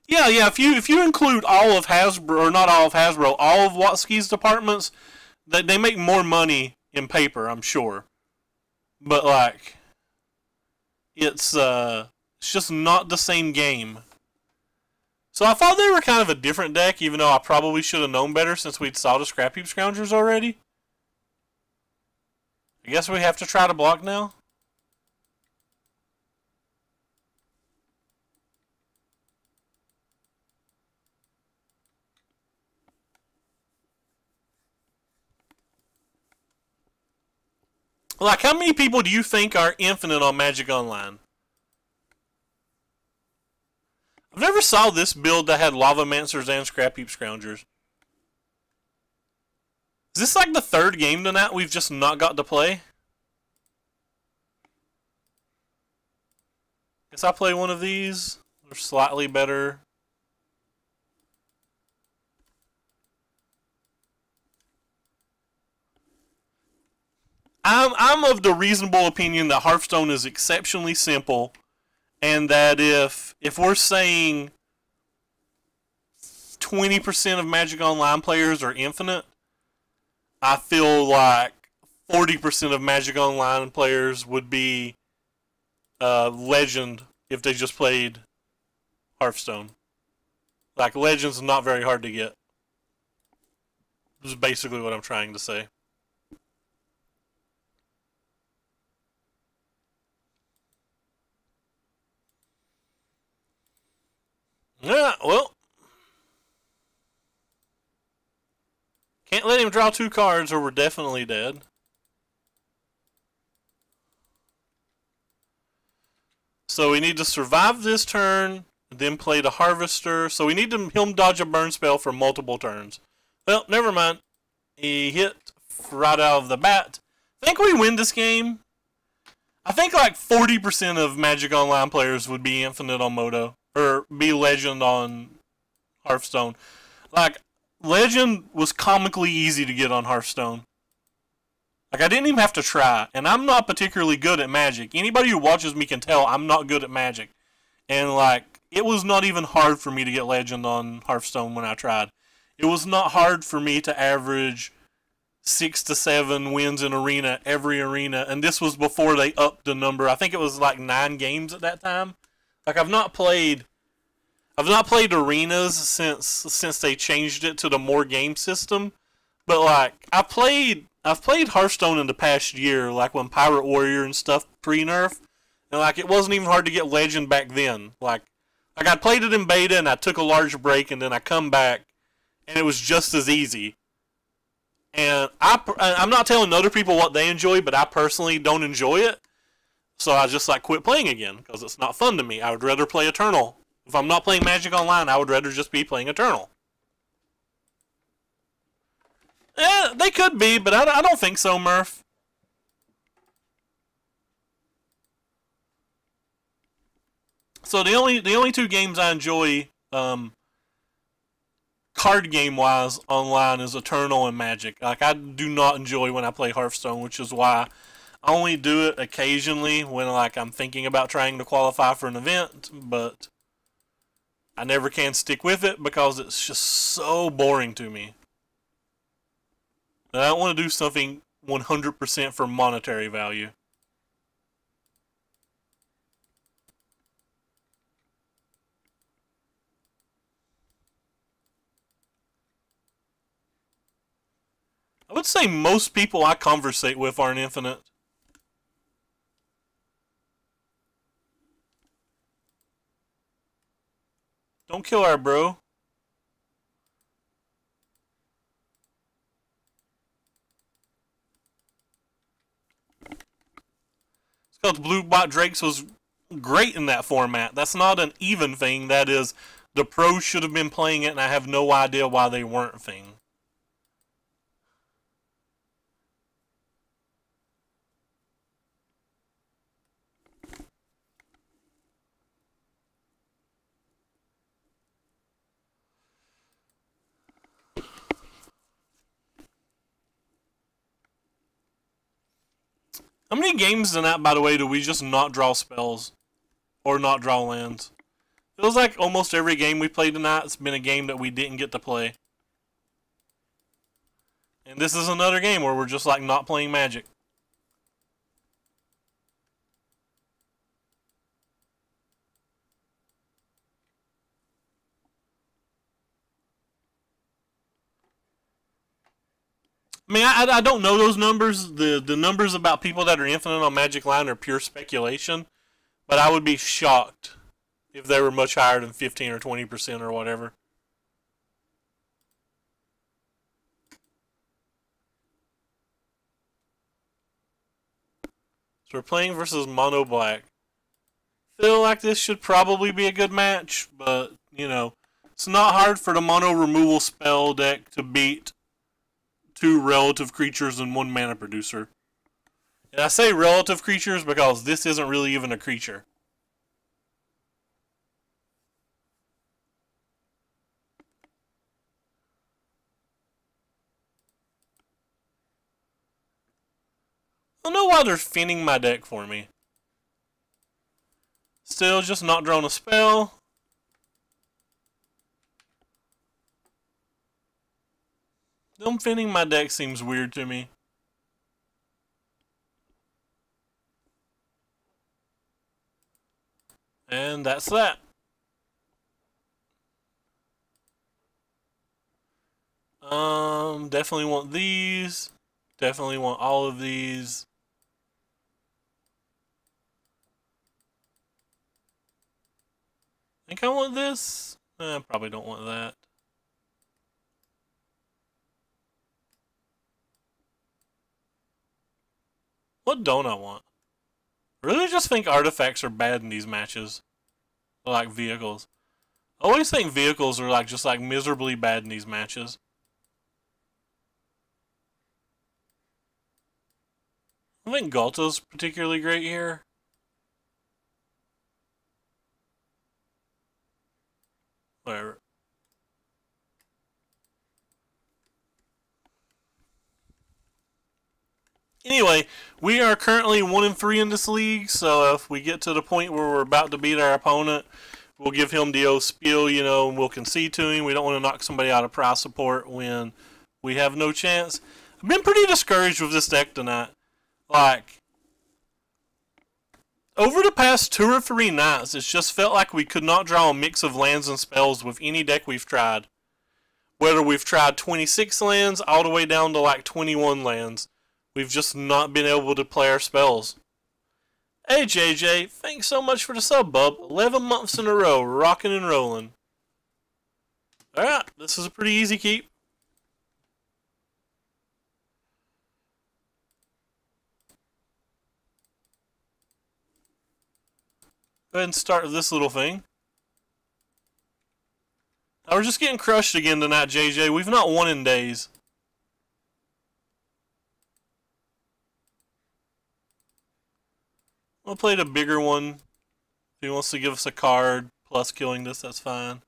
A: Yeah, if you include all of Hasbro, or not all of Hasbro, all of Watsky's departments, they make more money in paper, I'm sure. But like it's just not the same game. So I thought they were kind of a different deck, even though I probably should have known better since we'd saw the Scrap Heap Scroungers already. I guess we have to try to block now. Like, how many people do you think are infinite on Magic Online? I've never saw this build that had Lava Mancers and Scrap Heap Scroungers. Is this like the third game tonight we've just not got to play? Guess I'll play one of these. They're slightly better. I'm of the reasonable opinion that Hearthstone is exceptionally simple, and that if we're saying 20% of Magic Online players are infinite, I feel like 40% of Magic Online players would be Legend if they just played Hearthstone. Like, Legend's not very hard to get. This is basically what I'm trying to say. Yeah, well. Can't let him draw 2 cards or we're definitely dead. So we need to survive this turn, then play the Harvester. So we need him dodge a burn spell for multiple turns. Well, never mind. He hit right out of the bat. I think we win this game. I think like 40% of Magic Online players would be infinite on Moto. Or be Legend on Hearthstone. Like, Legend was comically easy to get on Hearthstone. Like, I didn't even have to try. And I'm not particularly good at Magic. Anybody who watches me can tell I'm not good at Magic. And, like, it was not even hard for me to get Legend on Hearthstone when I tried. It was not hard for me to average 6 to 7 wins in Arena, every Arena. And this was before they upped the number. I think it was like 9 games at that time. Like, I've not played arenas since they changed it to the more game system. But like, I've played Hearthstone in the past year, like when Pirate Warrior and stuff pre-nerf, and like it wasn't even hard to get Legend back then. Like I played it in beta and I took a large break and then I come back and it was just as easy. And I'm not telling other people what they enjoy, but I personally don't enjoy it. So I just like quit playing again because it's not fun to me. I would rather play Eternal. If I'm not playing Magic Online, I would rather just be playing Eternal. They could be, but I don't think so, Murph. So the only two games I enjoy card game wise online is Eternal and Magic. Like I do not enjoy when I play Hearthstone, which is why I only do it occasionally when like I'm thinking about trying to qualify for an event, but I never can stick with it because it's just so boring to me. And I don't want to do something 100% for monetary value. I would say most people I conversate with aren't infinite. Don't kill our bro. It's because Blue Bot Drakes was great in that format. That's not an even thing. That is, the pros should have been playing it, and I have no idea why they weren't thing. How many games in that, by the way, do we just not draw spells? Or not draw lands? Feels like almost every game we played tonight has been a game that we didn't get to play. And this is another game where we're just like not playing Magic. I mean, I don't know those numbers. The numbers about people that are infinite on Magic Line are pure speculation. But I would be shocked if they were much higher than 15 or 20% or whatever. So we're playing versus Mono Black. Feel like this should probably be a good match, but, you know, it's not hard for the mono removal spell deck to beat two relative creatures and one mana producer. And I say relative creatures because this isn't really even a creature. I don't know why they're finning my deck for me. Still just not drawing a spell. Them finning my deck seems weird to me. And that's that. Definitely want these. Definitely want all of these. I think I want this. I probably don't want that. What don't I want? I really just think artifacts are bad in these matches. Like vehicles. I always think vehicles are like just like miserably bad in these matches. I think Galta's particularly great here. Whatever. Anyway, we are currently 1-3 in this league, so if we get to the point where we're about to beat our opponent, we'll give him the old spiel, you know, and we'll concede to him. We don't want to knock somebody out of prize support when we have no chance. I've been pretty discouraged with this deck tonight. Like, over the past 2 or 3 nights, it's just felt like we could not draw a mix of lands and spells with any deck we've tried. Whether we've tried 26 lands all the way down to like 21 lands. We've just not been able to play our spells. Hey JJ, thanks so much for the sub, bub. 11 months in a row, rocking and rolling. Alright, this is a pretty easy keep. Go ahead and start this little thing. Now we're just getting crushed again tonight, JJ. We've not won in days. I'll play the bigger one he wants to give us a card plus killing this, that's fine.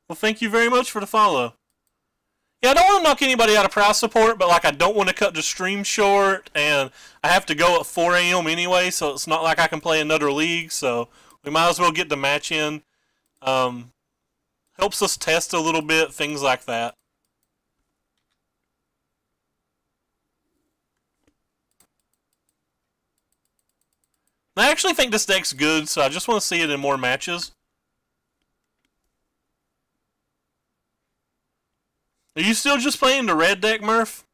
A: Well, thank you very much for the follow. Yeah, I don't want to knock anybody out of prize support, but like I don't want to cut the stream short, and I have to go at 4 a.m. anyway, so it's not like I can play another league, so we might as well get the match in. Helps us test a little bit, things like that. I actually think this deck's good, so I just want to see it in more matches. Are you still just playing the red deck, Murph?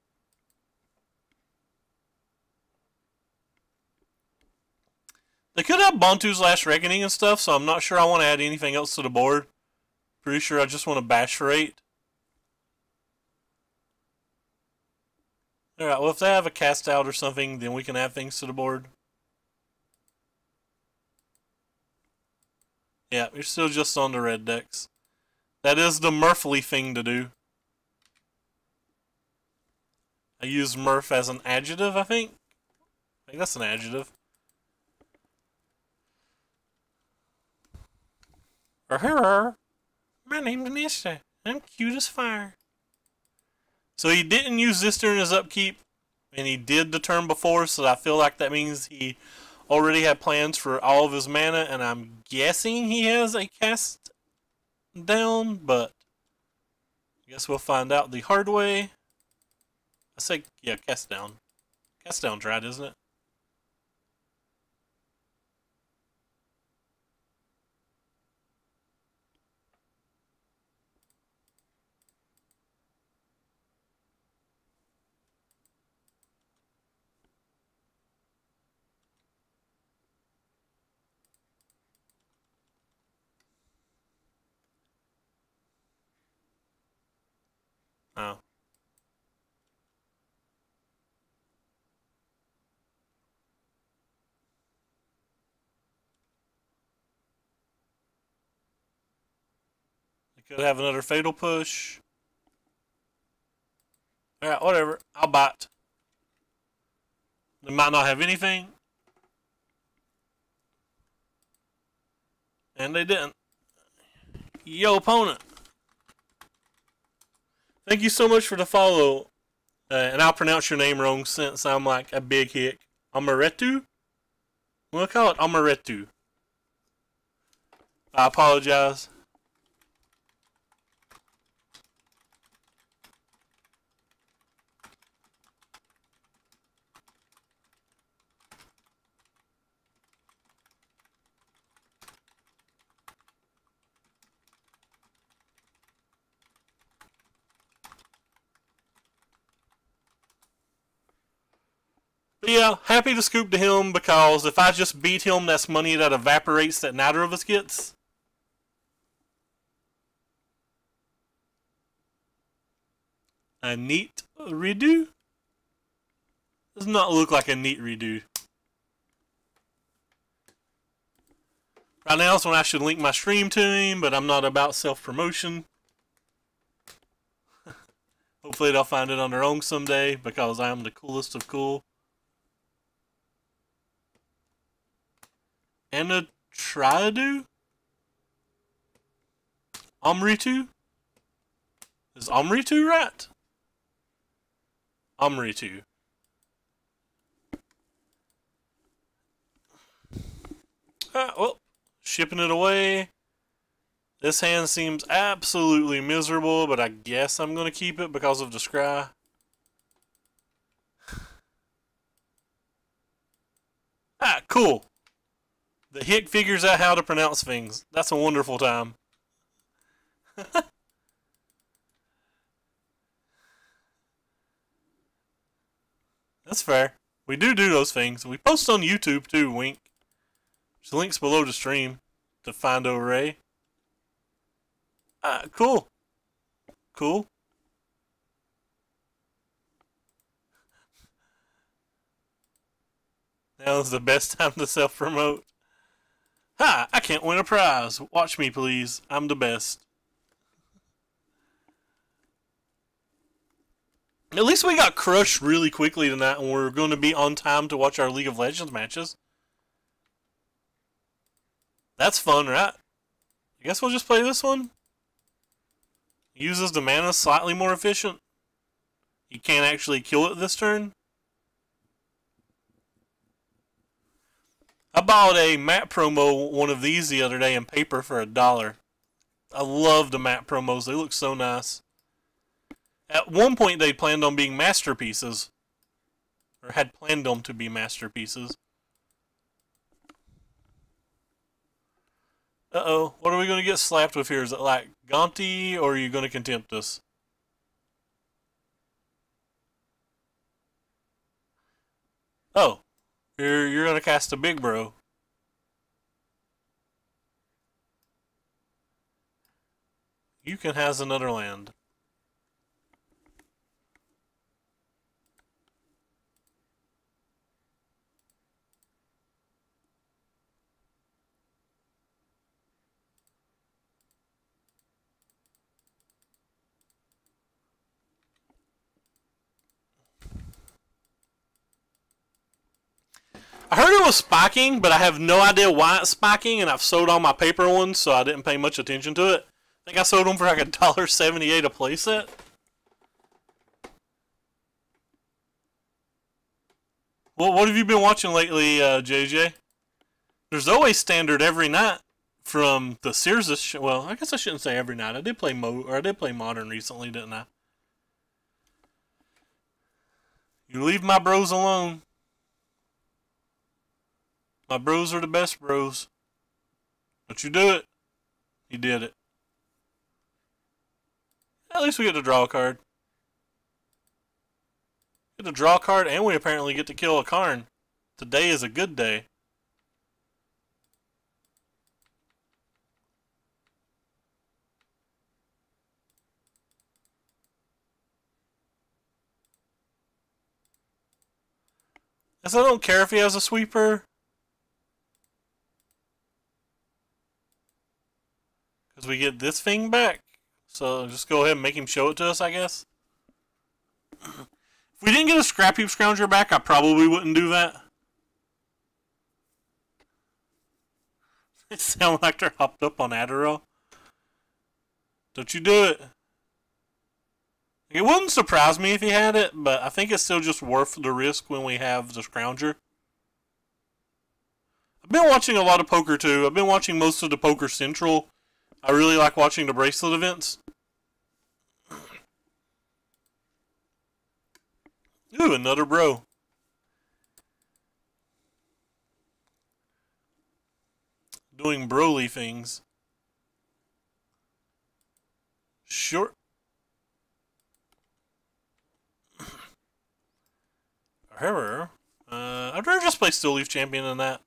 A: They could have Bantu's Last Reckoning and stuff, so I'm not sure I want to add anything else to the board. Pretty sure I just want to bash for 8. Alright, well if they have a cast out or something, then we can add things to the board. Yeah, you're still just on the red decks. That is the Murphly thing to do. I use Murph as an adjective, I think. I think that's an adjective. My name's Nisha. I'm cute as fire. So he didn't use this during his upkeep, and he did the turn before, so I feel like that means he already had plans for all of his mana, and I'm guessing he has a cast down, but I guess we'll find out the hard way. I say, yeah, cast down. Cast down's right, isn't it? Oh. Could have another fatal push. Alright, whatever. I'll bite. They might not have anything. And they didn't. Yo, opponent. Thank you so much for the follow. And I'll pronounce your name wrong since I'm like a big hick. Amaretu? We'll call it Amaretu. I apologize. But yeah, happy to scoop to him because if I just beat him, that's money that evaporates that neither of us gets. A neat redo? Does not look like a neat redo. Right now is when I should link my stream to him, but I'm not about self-promotion. Hopefully they'll find it on their own someday because I am the coolest of cool. And a Triadu? Omritu? Is Omritu right? Omritu. Well, shipping it away. This hand seems absolutely miserable, but I guess I'm going to keep it because of the scry. Cool. The hick figures out how to pronounce things. That's a wonderful time. That's fair. We do those things. We post on YouTube too, wink. There's links below the stream to find array. Cool. Cool. Now is the best time to self-promote. Hi, I can't win a prize. Watch me, please. I'm the best. At least we got crushed really quickly tonight, and we're going to be on time to watch our League of Legends matches. That's fun, right? I guess we'll just play this one. Uses the mana slightly more efficient. You can't actually kill it this turn. I bought a map promo, one of these the other day in paper for $1. I love the map promos. They look so nice. At one point, they planned on being masterpieces. Or had planned them to be masterpieces. Uh-oh. What are we going to get slapped with here? Is it like Gonti, or are you going to contempt us? Oh. You're going to cast a big bro. You can has another land. I heard it was spiking, but I have no idea why it's spiking, and I've sold all my paper ones, so I didn't pay much attention to it. I think I sold them for like $1.78 a playset. Well, what have you been watching lately, JJ? There's always standard every night from the Sears. Well, I guess I shouldn't say every night. I did play Modern recently, didn't I? You leave my bros alone. My bros are the best bros. Don't you do it. He did it. At least we get to draw a card. Get to draw a card, and we apparently get to kill a Karn. Today is a good day. As I don't care if he has a sweeper. Because we get this thing back. So just go ahead and make him show it to us, I guess. If we didn't get a Scrap Heap Scrounger back, I probably wouldn't do that. It sounds like they're hopped up on Adderall. Don't you do it. It wouldn't surprise me if he had it, but I think it's still just worth the risk when we have the Scrounger. I've been watching a lot of poker too. I've been watching most of the Poker Central. I really like watching the bracelet events. Ooh, another bro. Doing broly things. Sure. However, I'd rather just play Still Leaf Champion than that.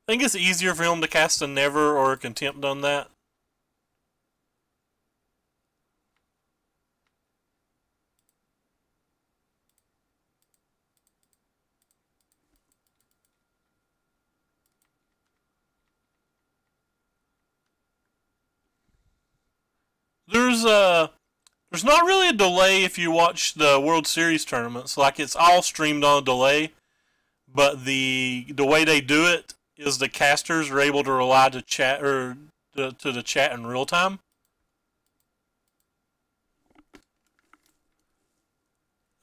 A: I think it's easier for him to cast a Never or a Contempt on that. There's not really a delay if you watch the World Series tournaments. Like, it's all streamed on a delay, but the way they do it is the casters are able to rely to chat or to the chat in real time.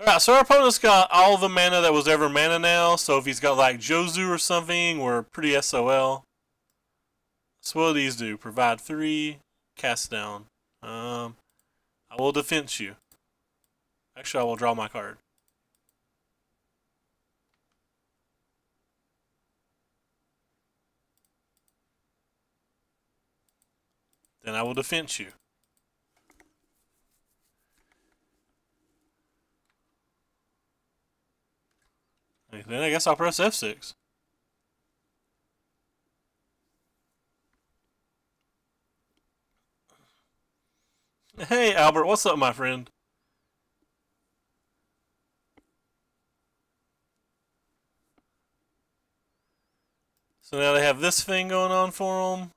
A: Alright, so our opponent's got all the mana that was ever mana now, so if he's got like Jozu or something, we're pretty SOL. So what do these do? Provide 3, cast down. I will defense you. Actually, I will draw my card. Then I will defense you. Then I guess I'll press F6. Hey, Albert, what's up, my friend? So now they have this thing going on for them.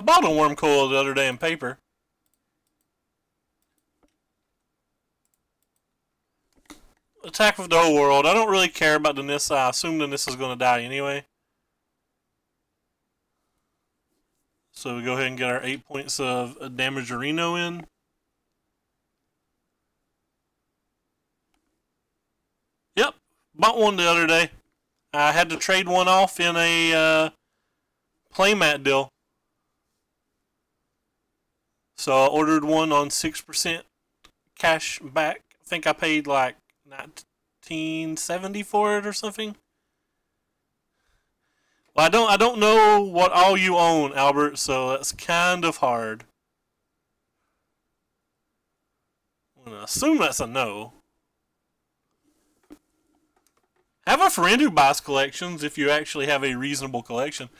A: I bought a worm coil the other day in paper. Attack of the whole world. I don't really care about the Nissa. I assume the Nissa's going to die anyway. So we go ahead and get our 8 points of damage Reno in. Yep, bought one the other day. I had to trade one off in a playmat deal. So I ordered one on 6% cash back. I think I paid like $19.70 for it or something. Well, I don't know what all you own, Albert, so that's kind of hard. I'm gonna assume that's a no. Have a friend who buys collections if you actually have a reasonable collection.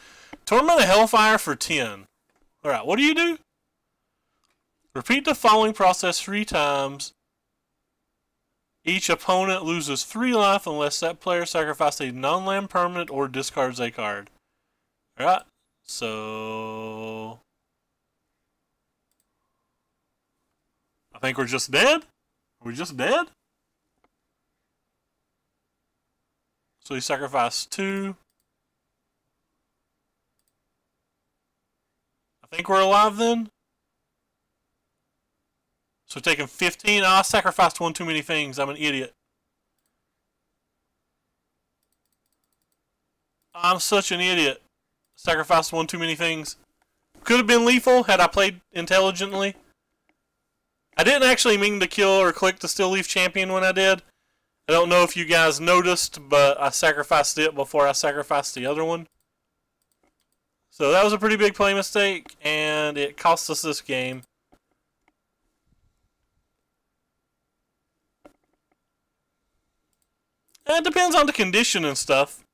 A: Torment of Hellfire for 10. Alright, what do you do? Repeat the following process 3 times. Each opponent loses 3 life unless that player sacrifices a non-land permanent or discards a card. Alright, so... I think we're just dead? Are we just dead? So he sacrificed 2. I think we're alive then? So taking 15. Oh, I sacrificed one too many things. I'm an idiot. I'm such an idiot. Sacrificed one too many things. Could have been lethal had I played intelligently. I didn't actually mean to kill or click the Still Leaf Champion when I did. I don't know if you guys noticed, but I sacrificed it before I sacrificed the other one. So that was a pretty big play mistake, and it cost us this game. It depends on the condition and stuff.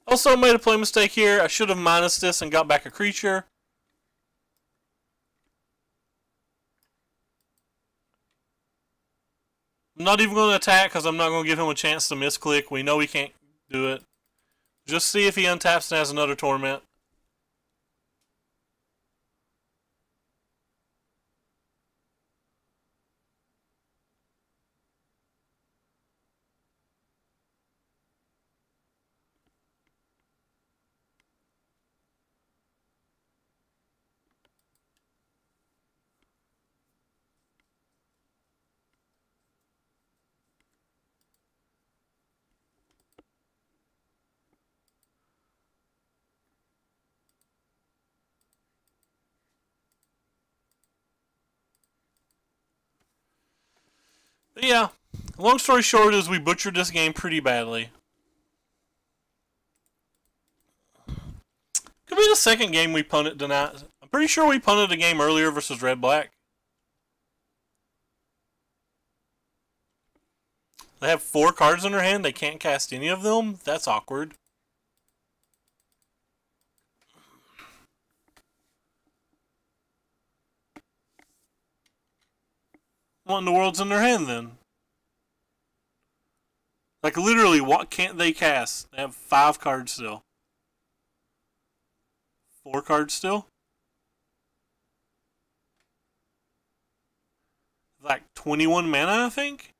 A: Also made a play mistake here. I should have minus this and got back a creature. I'm not even going to attack because I'm not going to give him a chance to misclick. We know he can't do it. Just see if he untaps and has another torment. But yeah, long story short is we butchered this game pretty badly. Could be the second game we punted tonight. I'm pretty sure we punted a game earlier versus Red-Black. They have 4 cards in their hand. They can't cast any of them. That's awkward. What in the world's in their hand then? Like literally, what can't they cast? They have 5 cards still. 4 cards still? Like 21 mana, I think?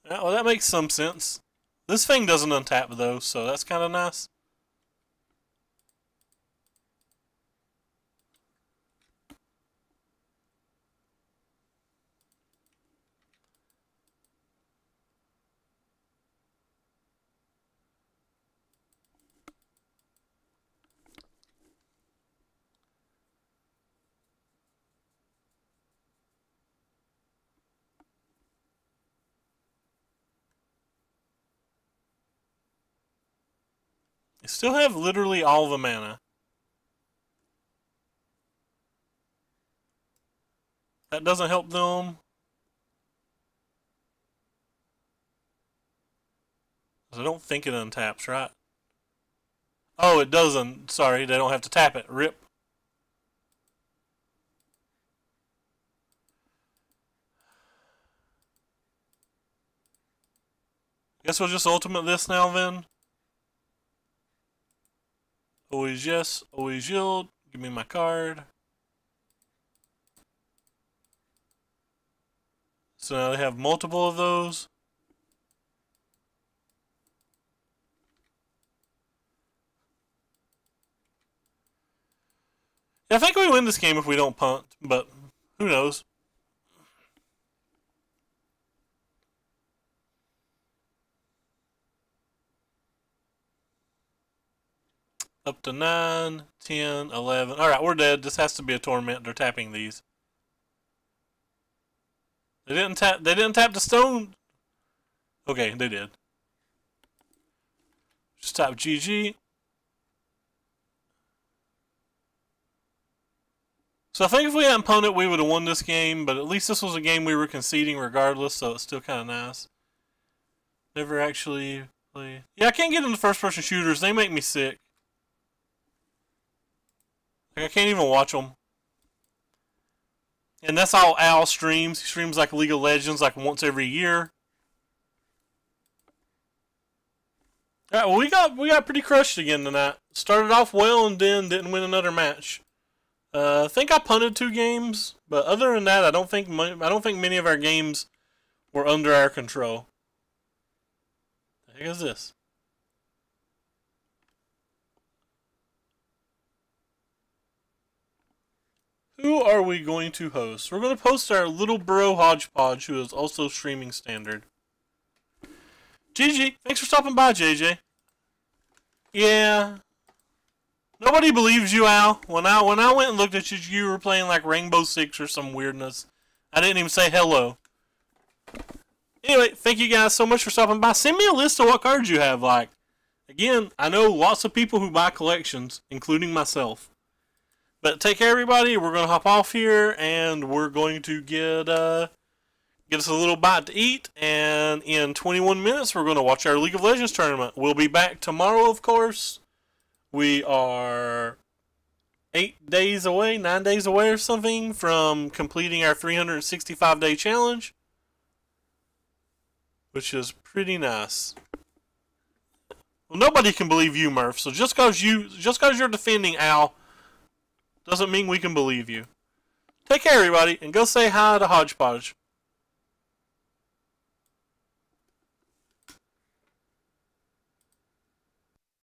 A: Yeah, well, that makes some sense. This thing doesn't untap though, so that's kind of nice. They still have literally all the mana. That doesn't help them. I don't think it untaps, right? Oh, it doesn't. Sorry, they don't have to tap it. Rip. Guess we'll just ultimate this now then. Always yes, always yield. Give me my card. So now they have multiple of those. Yeah, I think we win this game if we don't punt, but who knows? Up to 9, 10, 11. Alright, we're dead. This has to be a torment. They're tapping these. They didn't tap the stone. Okay, they did. Just tap GG. So I think if we hadn't punted, we would have won this game, but at least this was a game we were conceding regardless, so it's still kind of nice. Never actually play. Yeah, I can't get into first-person shooters. They make me sick. Like, I can't even watch them. And that's all Al streams. He streams like League of Legends like once every year. Alright, well we got pretty crushed again tonight. Started off well and then didn't win another match. I think I punted 2 games, but other than that, I don't think many of our games were under our control. The heck is this? Who are we going to host? We're going to post our little bro Hodgepodge, who is also streaming standard. GG. Thanks for stopping by, JJ. Yeah. Nobody believes you, Al. When I went and looked at you, you were playing like Rainbow Six or some weirdness. I didn't even say hello. Anyway, thank you guys so much for stopping by. Send me a list of what cards you have. Like, again, I know lots of people who buy collections, including myself. But take care, everybody. We're going to hop off here, and we're going to get us a little bite to eat. And in 21 minutes, we're going to watch our League of Legends tournament. We'll be back tomorrow, of course. We are 9 days away or something from completing our 365-day challenge, which is pretty nice. Well, nobody can believe you, Murph. So just because you're defending Al doesn't mean we can believe you. Take care, everybody, and go say hi to Hodgepodge.